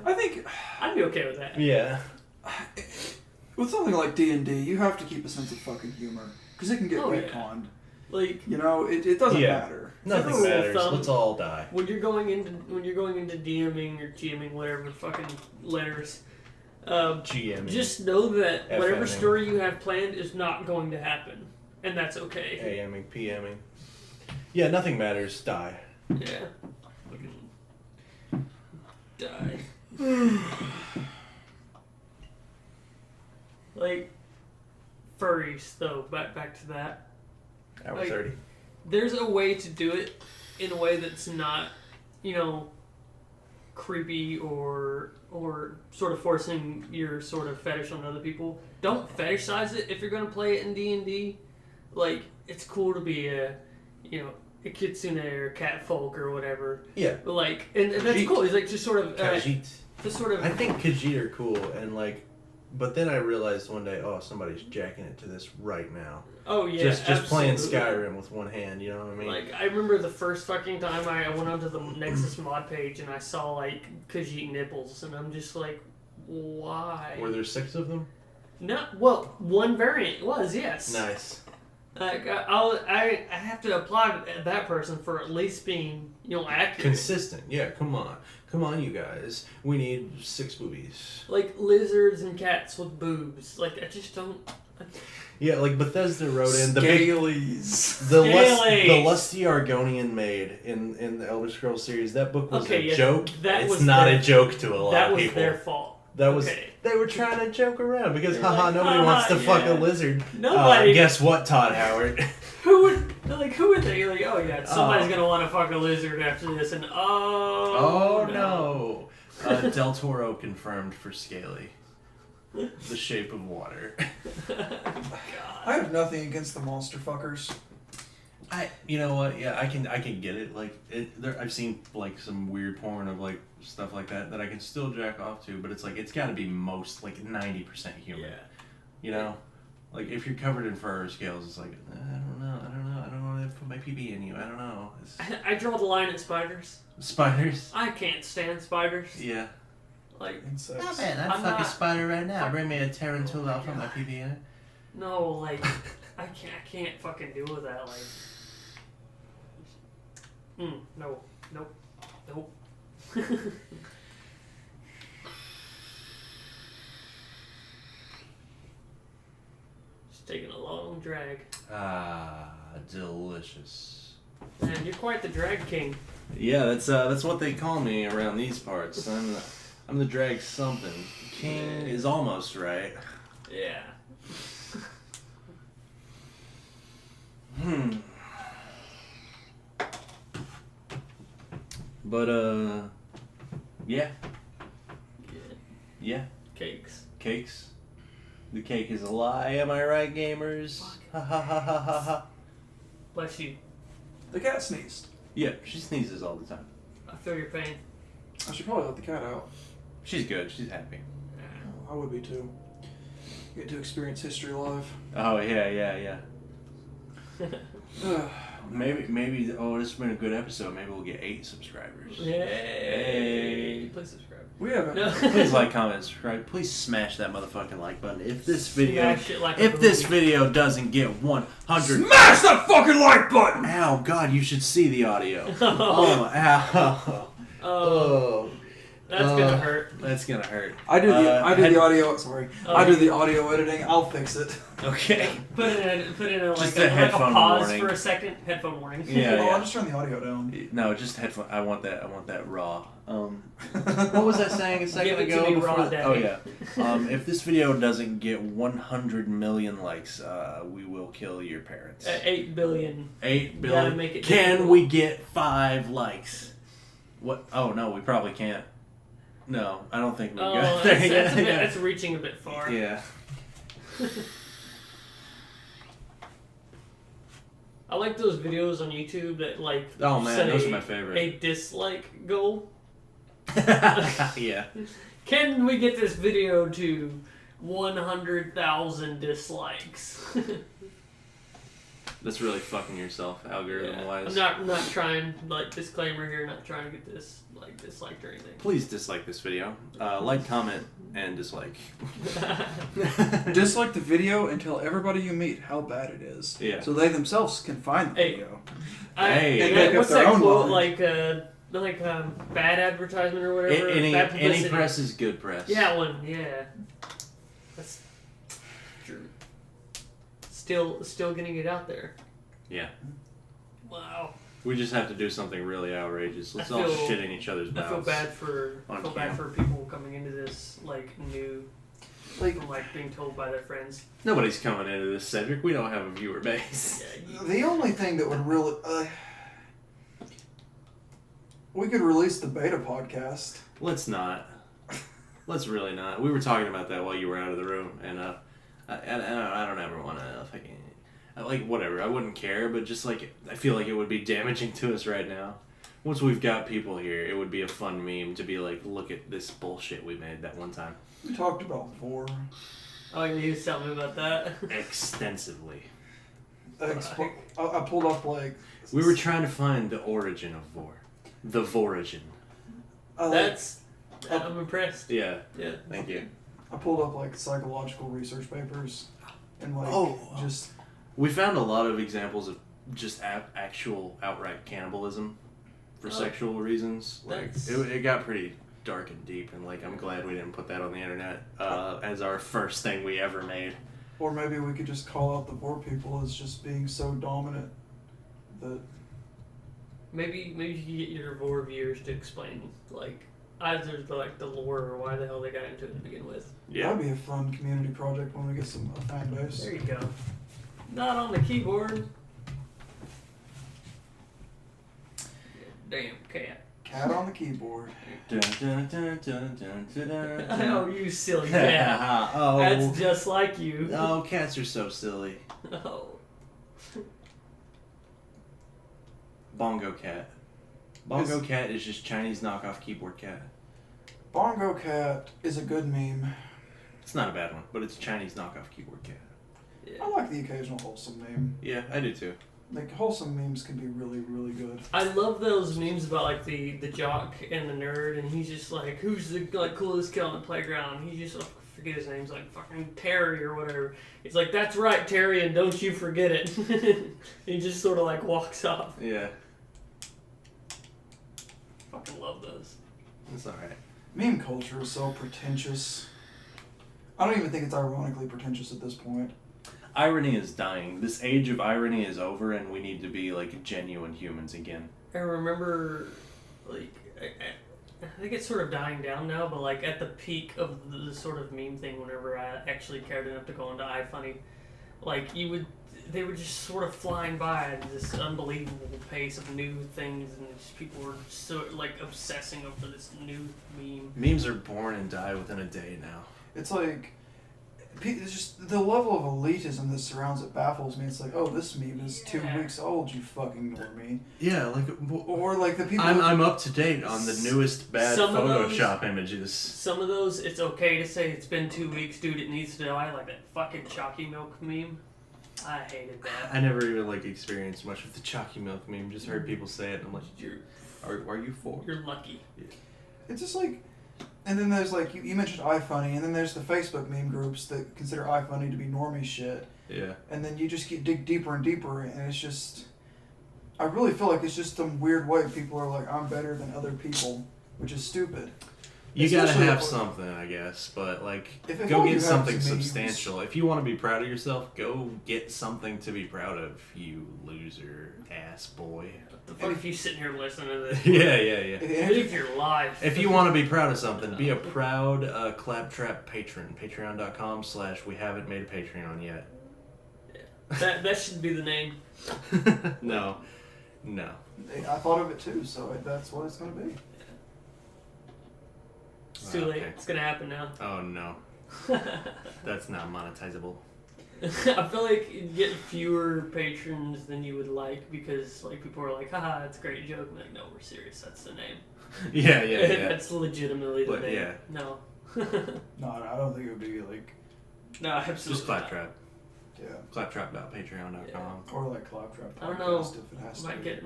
I think I'd be okay with that. Yeah. with something like D&D, you have to keep a sense of fucking humor because it can get Oh, yeah. retconned. Like, You know, it doesn't Yeah. matter. Nothing Rule of matters. thumb. Let's all die. when you're going into DMing or GMing, whatever fucking letters, GMing. Just know that whatever FMing. story you have planned is not going to happen, and that's okay. AMing, PMing. Yeah, nothing matters. Die. Yeah. Die. Like furries, though. Back to that. Hour Like, 30. There's a way to do it in a way that's not, creepy or sort of forcing your sort of fetish on other people. Don't fetishize it if you're gonna play it in D&D. Like, it's cool to be a kitsune or catfolk or whatever. Yeah. But like, and that's Khajiit. cool. It's like just sort of Khajiit. just sort of. I think Khajiit are cool, and like, but then I realized one day, oh, somebody's jacking it to this right now. Oh yeah, just playing absolutely. Skyrim with one hand. You know what I mean? Like, I remember the first fucking time I went onto the Nexus mod page and I saw like Khajiit nipples, and I'm just like, why? Were there 6 of them? No, well, one variant was, yes. Nice. Like, I have to applaud that person for at least being, accurate. Consistent. Yeah. Come on, you guys. We need 6 boobies. Like lizards and cats with boobs. Like, I just don't. Yeah, like Bethesda wrote in the big, Scalies. the lusty Argonian maid in the Elder Scrolls series. That book was Okay, a yeah, joke. that It's was not their- a joke to a lot That of was people. their fault. That was Okay. they were trying to joke around because They're haha like, nobody wants to "Haha, fuck a yeah." lizard. Nobody. Guess what, Todd Howard? Who would think? Like, oh yeah, somebody's gonna want to fuck a lizard after this, and Oh no. Del Toro confirmed for Scaly. The Shape of Water. I have nothing against the monster fuckers. You know what? Yeah, I can get it. Like, I've seen like some weird porn of like stuff like that I can still jack off to, but it's like it's got to be most like 90% human. Yeah. You know, like if you're covered in fur or scales, it's like I don't know want to put my PB in you. I don't know. I draw the line at spiders. Spiders. I can't stand spiders. Yeah. Like, Insects. Oh man, I'd I'm fuck a not- spider right now. Bring me a tarantula, I'll put my PB in it. no, like, I can't fucking deal with that. Like, no, nope. Just taking a long drag. Ah, delicious. Man, you're quite the drag king. Yeah, that's what they call me around these parts. I'm the drag something. King is almost right. Yeah. But yeah. Yeah. Cakes. Cakes. The cake is a lie, am I right, gamers? Ha ha ha ha ha ha. Bless you. The cat sneezed. Yeah, she sneezes all the time. I feel your pain. I should probably let the cat out. She's good, she's happy. I would be too. Get to experience history live. Oh yeah. Maybe oh, this has been a good episode. Maybe we'll get 8 subscribers. Yay! Please subscribe. We haven't. No. Please like, comment, subscribe. Please smash that motherfucking like button. If this video Smash it like a if this movie. video doesn't get 100 Smash that fucking like button! Ow, God, you should see the audio. Oh, ow. Oh, that's gonna hurt. That's gonna hurt. I do the head- audio. Sorry, I do the audio editing. I'll fix it. Okay. Put in a, like Just a a headphone pause warning. for a second. Headphone warning. Yeah, I'll yeah. just turn the audio down. No, just headphone. I want that raw. What was I saying a second Give it to ago? me before raw, that? Oh Daddy. yeah. If this video doesn't get 100 million likes, we will kill your parents. 8 billion. 8 You billion. gotta make it Can difficult. we get 5 likes? What? Oh no, we probably can't. No, I don't think we Oh, got there that's, yet. that's reaching a bit far. Yeah. I like those videos on YouTube that like. Oh man, set those a- are my favorite. A dislike goal. Yeah. Can we get this video to 100,000 dislikes? That's really fucking yourself, algorithm wise. I'm not trying, like, disclaimer here, not trying to get this, like, disliked or anything. Please dislike this video. Like, comment, and dislike. Dislike the video and tell everybody you meet how bad it is. Yeah. So they themselves can find the Hey. video. Hey. And make up what's their that own quote? mind. Like, bad advertisement or whatever. Bad publicity. Any press is good press. Yeah, that's true. Still getting it out there. Yeah. Wow. We just have to do something really outrageous. Let's all shit in each other's mouths. I feel bad for people coming into this new, like being told by their friends. Nobody's coming into this, Cedric. We don't have a viewer base. Yeah, The only thing that would really, we could release the beta podcast. Let's not. Let's really not. We were talking about that while you were out of the room, and I don't ever want to fucking. Like, whatever, I wouldn't care, but just, like, I feel like it would be damaging to us right now. Once we've got people here, it would be a fun meme to be like, look at this bullshit we made that one time. We talked about vor. Oh, you tell me about that? Extensively. I pulled up, like... We were trying to find the origin of vor. The vorigin. I'm impressed. Yeah. Yeah. Thank you. I pulled up, like, psychological research papers. And, like, just... We found a lot of examples of just actual outright cannibalism for sexual reasons. Like it got pretty dark and deep, and like I'm glad we didn't put that on the internet as our first thing we ever made. Or maybe we could just call out the vor people as just being so dominant that... Maybe you can get your vor viewers to explain like either the lore or why the hell they got into it to begin with. Yeah. That'd be a fun community project when we get a fan base. There you go. Not on the keyboard. Damn cat. Cat on the keyboard. Dun, dun, dun, dun, dun, dun, dun, dun. Oh, you silly cat. Oh. That's just like you. Oh, cats are so silly. Oh. Bongo cat. Bongo cat is just Chinese knockoff keyboard cat. Bongo cat is a good meme. It's not a bad one, but it's a Chinese knockoff keyboard cat. Yeah. I like the occasional wholesome meme. Yeah, I do too. Like, wholesome memes can be really, really good. I love those memes about like the jock and the nerd, and he's just like, who's the coolest kid on the playground? He just forget his name's like fucking Terry or whatever. It's like, that's right, Terry, and don't you forget it. He just sort of like walks off. Yeah. Fucking love those. It's alright. Meme culture is so pretentious. I don't even think it's ironically pretentious at this point. Irony is dying. This age of irony is over, and we need to be like genuine humans again. I remember, like, I think it's sort of dying down now, but like at the peak of the sort of meme thing, whenever I actually cared enough to go into iFunny, like they were just sort of flying by at this unbelievable pace of new things, and just people were so like obsessing over this new meme. Memes are born and die within a day now. It's like, it's just the level of elitism that surrounds it baffles me. It's like, oh, this meme is 2 weeks old, you fucking normie. Yeah, like, or like the people. I'm up to date on the newest bad Photoshop images. Some of those, it's okay to say it's been 2 weeks, dude. It needs to die. Like that fucking chalky milk meme. I hated that. I never even like experienced much of the chalky milk meme. Just heard people say it, and I'm like, are you for? You're lucky. Yeah. It's just like, and then there's like you mentioned iFunny, and then there's the Facebook meme groups that consider iFunny to be normie shit. Yeah. And then you just dig deeper and deeper, and it's just, I really feel like it's just some weird way people are like, I'm better than other people, which is stupid. You gotta Especially have something, I guess, but like, If all go you get have something is memes. substantial. If you want to be proud of yourself, go get something to be proud of, you loser ass boy. The fuck if you sitting here listening to this? Yeah. Live your life. If you want to be proud of something, be a proud ClapTrap patron. Patreon.com/we haven't made a Patreon yet. Yeah. That should be the name. No. I thought of it too, so that's what it's going to be. It's too late. Okay. It's gonna happen now. Oh no. That's not monetizable. I feel like you'd get fewer patrons than you would like because like people are like, haha, that's a great joke. I'm like, no, we're serious. That's the name. Yeah. That's legitimately the But, name. yeah. No. No, I don't think it would be like, No, absolutely Just not. ClapTrap. yeah, ClapTrap.patreon.com. or like ClapTrap podcast I don't know. if it has to Might be. get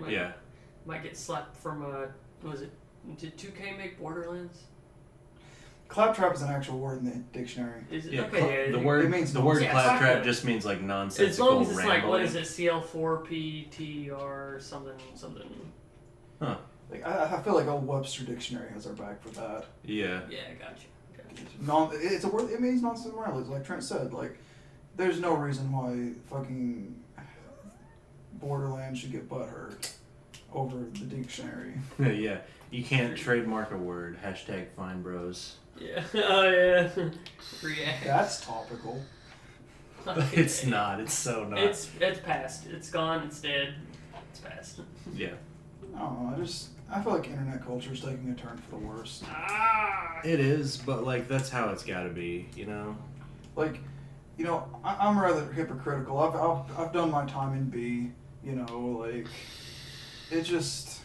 might get slapped from what was it? Did 2K make Borderlands? ClapTrap is an actual word in the dictionary. Is it Yeah, okay? the yeah, word It means the word Yeah, ClapTrap fuck just means like as nonsensical long as it's rambling. like what is it? CL4PTR something. Huh. Like I feel like old Webster Dictionary has our back for that. Yeah. Yeah, gotcha. It's a word. It means nonsense morality. Like Trent said, like there's no reason why fucking Borderlands should get butthurt over the dictionary. Yeah. You can't trademark a word. #find bros. Yeah. Oh yeah. React. That's topical. It's not. It's so not. It's past. It's gone. It's dead. It's past. Yeah. I don't know. I feel like internet culture is taking a turn for the worse. It is, but like that's how it's got to be, you know. Like, you know, I'm rather hypocritical. I've done my time in B. You know, like it just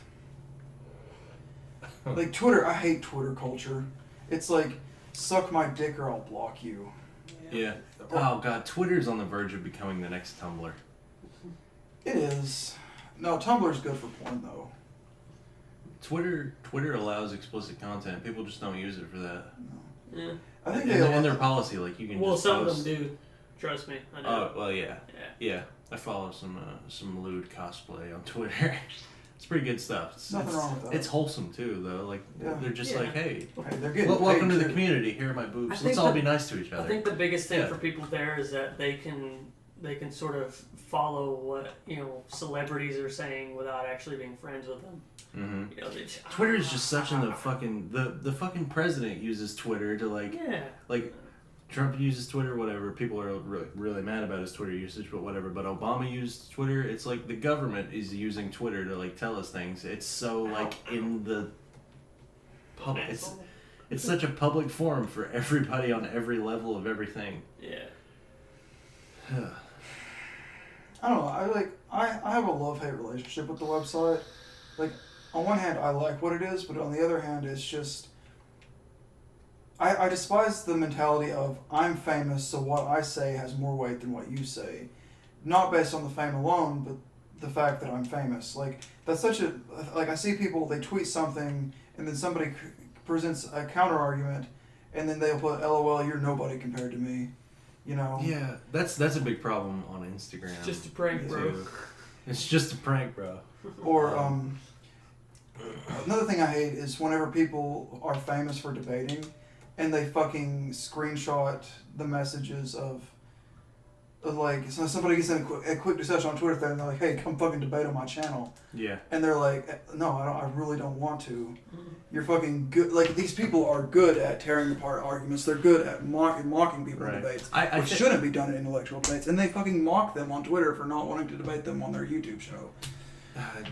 like Twitter. I hate Twitter culture. It's like suck my dick or I'll block you. Yeah. Oh god, Twitter's on the verge of becoming the next Tumblr. It is. No, Tumblr's good for porn though. Twitter allows explicit content. People just don't use it for that. No. Yeah. I think in their policy, like you can. Well, just some post. of them do. Trust me. I know. Oh well, yeah. Yeah. Yeah. I follow some lewd cosplay on Twitter. It's pretty good stuff. Nothing wrong with that. It's wholesome too, though. Like Yeah. they're just Yeah. like, hey, Hey, they're getting welcome paid to the too. community. Here are my boobs. I think Let's all that- be nice to each other. I think the biggest thing Yeah. for people there is that they can sort of follow what celebrities are saying without actually being friends with them. Mm-hmm. You know, they just, Twitter is just such in the fucking the fucking president uses Twitter to like Trump uses Twitter, whatever. People are really mad about his Twitter usage, but whatever. But Obama used Twitter. It's like the government is using Twitter to like tell us things. It's so like in the public. It's such a public forum for everybody on every level of everything. Yeah. I don't know. I have a love-hate relationship with the website. Like, on one hand, I like what it is, but on the other hand, it's just... I despise the mentality of, I'm famous, so what I say has more weight than what you say. Not based on the fame alone, but the fact that I'm famous. Like, that's such a... Like, I see people, they tweet something, and then somebody presents a counter-argument, and then they'll put, LOL, you're nobody compared to me. You know? Yeah, that's a big problem on Instagram. It's just a prank, bro. too. It's just a prank, bro. Or another thing I hate is whenever people are famous for debating, and they fucking screenshot the messages of like, so somebody gets in a quick discussion on Twitter thread, and they're like, "Hey, come fucking debate on my channel," Yeah. and they're like, "No, I really don't want to." You're fucking good. Like, these people are good at tearing apart arguments. They're good at mocking people in Right. debates, I which shouldn't be done in intellectual debates. And they fucking mock them on Twitter for not wanting to debate them on their YouTube show.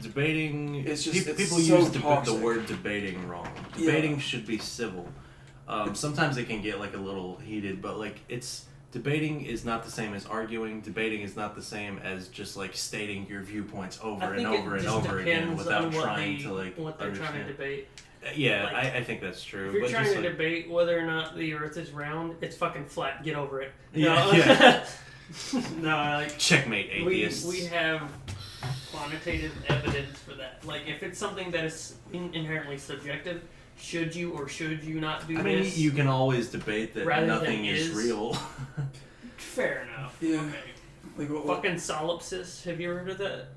Debating. It's just- it's people so use the toxic. word debating wrong. Yeah. Debating should be civil. Sometimes it can get like a little heated, but like debating is not the same as arguing. Debating is not the same as just like stating your viewpoints over I and think over it and just over again depends without on what trying to like what they're understand. trying to debate. Yeah, Like, I think that's true. If you're but trying just to like, debate whether or not the Earth is round, it's fucking flat. Get over it. Yeah, No, yeah. no, like checkmate atheists. we have quantitative evidence for that. Like, if it's something that is inherently subjective, should you or should you not do I mean, this? you can always debate that rather nothing than is is. real. Fair enough. Yeah. Okay. Like, Fucking solipsis. Have you ever heard of that?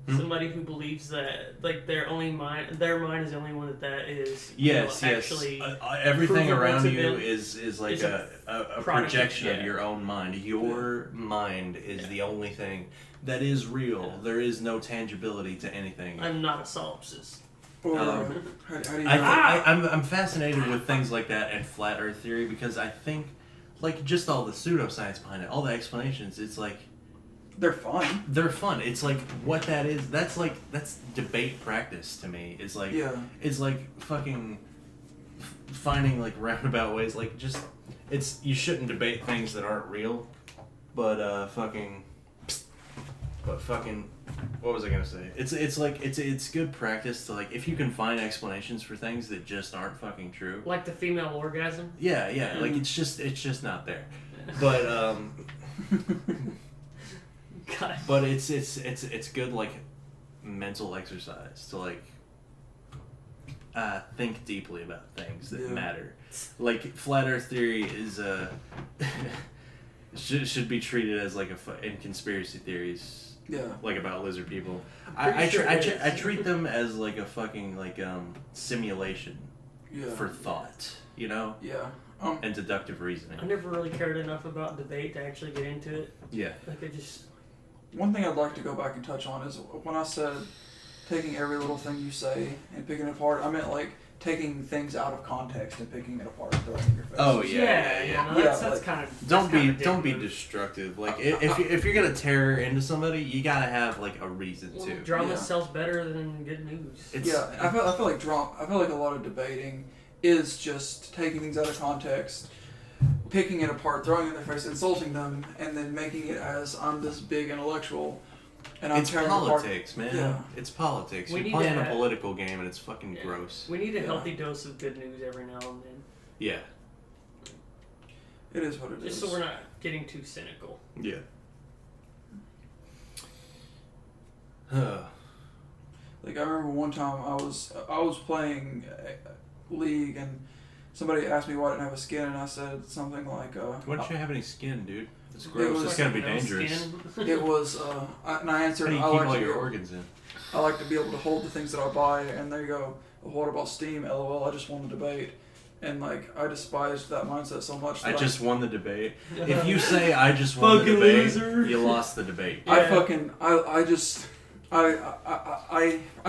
Hmm? Somebody who believes that like their mind is the only one that is Yes, actually everything provable around to you them is like is a product, projection of yeah. your own mind. Your mind is Yeah. the only thing that is real. Yeah. There is no tangibility to anything. I'm not a solipsist. or Um, how do you I'm fascinated with things like that and flat Earth theory because I think, like, just all the pseudoscience behind it, all the explanations. It's like they're fun. they're fun. It's like what that is. That's debate practice to me. It's like Yeah. it's like fucking finding like roundabout ways. Like just you shouldn't debate things that aren't real. But fucking what was I gonna say? It's like it's good practice to like if you can find explanations for things that just aren't fucking true. Like the female orgasm. Yeah. Like it's just not there. But God. but it's good like mental exercise to like think deeply about things that Yeah. matter. Like flat Earth theory is should be treated as like and conspiracy theories Yeah. like about lizard people. Pretty I sure it is. I treat them as like a fucking simulation Yeah. for thought, you know, Yeah. and deductive reasoning. I never really cared enough about debate to actually get into it. Yeah. Like I just. One thing I'd like to go back and touch on is when I said taking every little thing you say and picking it apart, I meant like taking things out of context and picking it apart and throwing it in your face. Oh, Yeah. No, Yeah, that's like, kind of. Don't be destructive. Like if you're gonna tear into somebody, you gotta have like a reason Well, to. drama Yeah. sells better than good news. Yeah, I feel like I feel like a lot of debating is just taking things out of context, picking it apart, throwing it in their face, insulting them, and then making it as I'm this big intellectual, and I'm It's tearing apart. politics, man. Yeah. It's politics. We You're need playing to a have- political game, and it's fucking Yeah. gross. We need a Yeah. healthy dose of good news every now and then, Yeah. It is what it is. just so we're not getting too cynical. Yeah. Like I remember one time I was playing League and somebody asked me why I didn't have a skin and I said something like Why don't you have any skin, dude? It's It gross. was- It's gonna be No dangerous. skin. it was and I How answered do you I keep like all to your be, organs in? I like to be able to hold the things that I buy and there you go. Well, what about Steam? LOL. I just won the debate. And like I despised that mindset so much. I That just won the debate. If you say I just won the Fucking debate, loser. you lost the debate. I Yeah. fucking I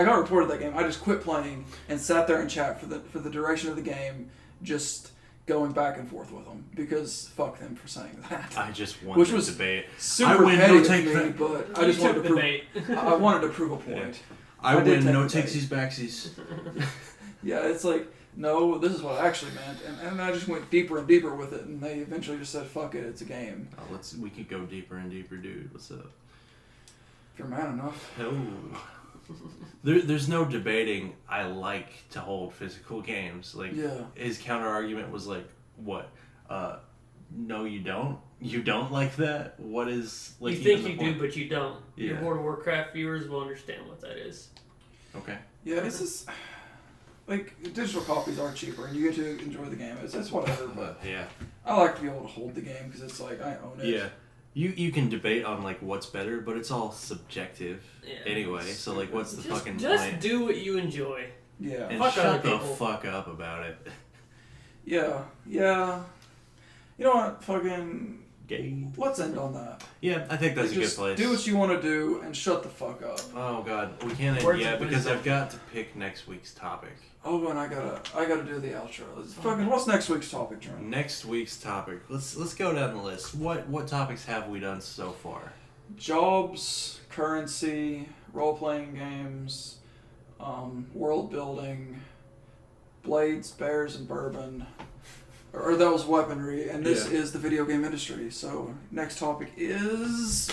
got reported that game. I just quit playing and sat there and chat for the duration of the game, just going back and forth with them because fuck them for saying that. I just won Which the was debate. Super win, petty no of take me, that. but I You just wanted took to the prove. bait. I wanted to prove a point. I I did win, take no the bait. takesies backsies. Yeah, it's like no, this is what I actually meant, and I just went deeper and deeper with it, and they eventually just said, "Fuck it, it's a game." Oh, we could go deeper and deeper, dude. What's up? If you're man enough. Oh. There's no debating. I like to hold physical games. Like Yeah. his counter argument was like, "What? No, you don't. You don't like that. What is like?" You think even you the do, point? but you don't. Your Yeah. World of Warcraft viewers will understand what that is. Okay. Yeah, it's just like digital copies are cheaper, and you get to enjoy the game. It's whatever, but Yeah. I like to be able to hold the game because it's like I own it. Yeah. You can debate on like what's better, but it's all subjective Yeah. anyway. So like, what's the fucking just point? do what you enjoy. Yeah. And Fuck shut other the people. fuck up about it. Yeah. Yeah. You know what? Fucking. Gay. Let's end on that. Yeah, I think that's Like, a good just place. do what you want to do and shut the fuck up. Oh god, we can't end Words yet of because wisdom. I've got to pick next week's topic. Oh, and I gotta do the outro. Fucking. What's next week's topic, Trent? Next week's topic. Let's go down the list. What topics have we done so far? Jobs, currency, role-playing games, world building, blades, bears, and bourbon. Or that was weaponry, and this Yeah. is the video game industry. So next topic is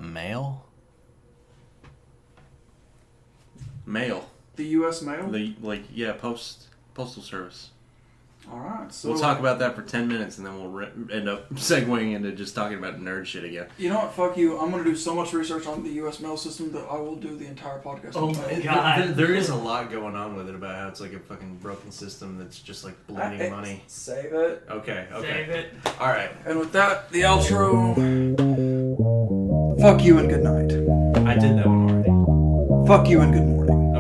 Mail. Mail. the U.S. mail. Postal service. All right, so We'll talk about that for 10 minutes and then we'll end up segueing into just talking about nerd shit again. You know what? Fuck you. I'm gonna do so much research on the U.S. mail system that I will do the entire podcast. Oh on my mail. God. There is a lot going on with it about how it's like a fucking broken system that's just like bleeding money. Save it. Okay. Save it. All right. And with that, the outro. Fuck you and good night. I did that one already. Fuck you and good morning.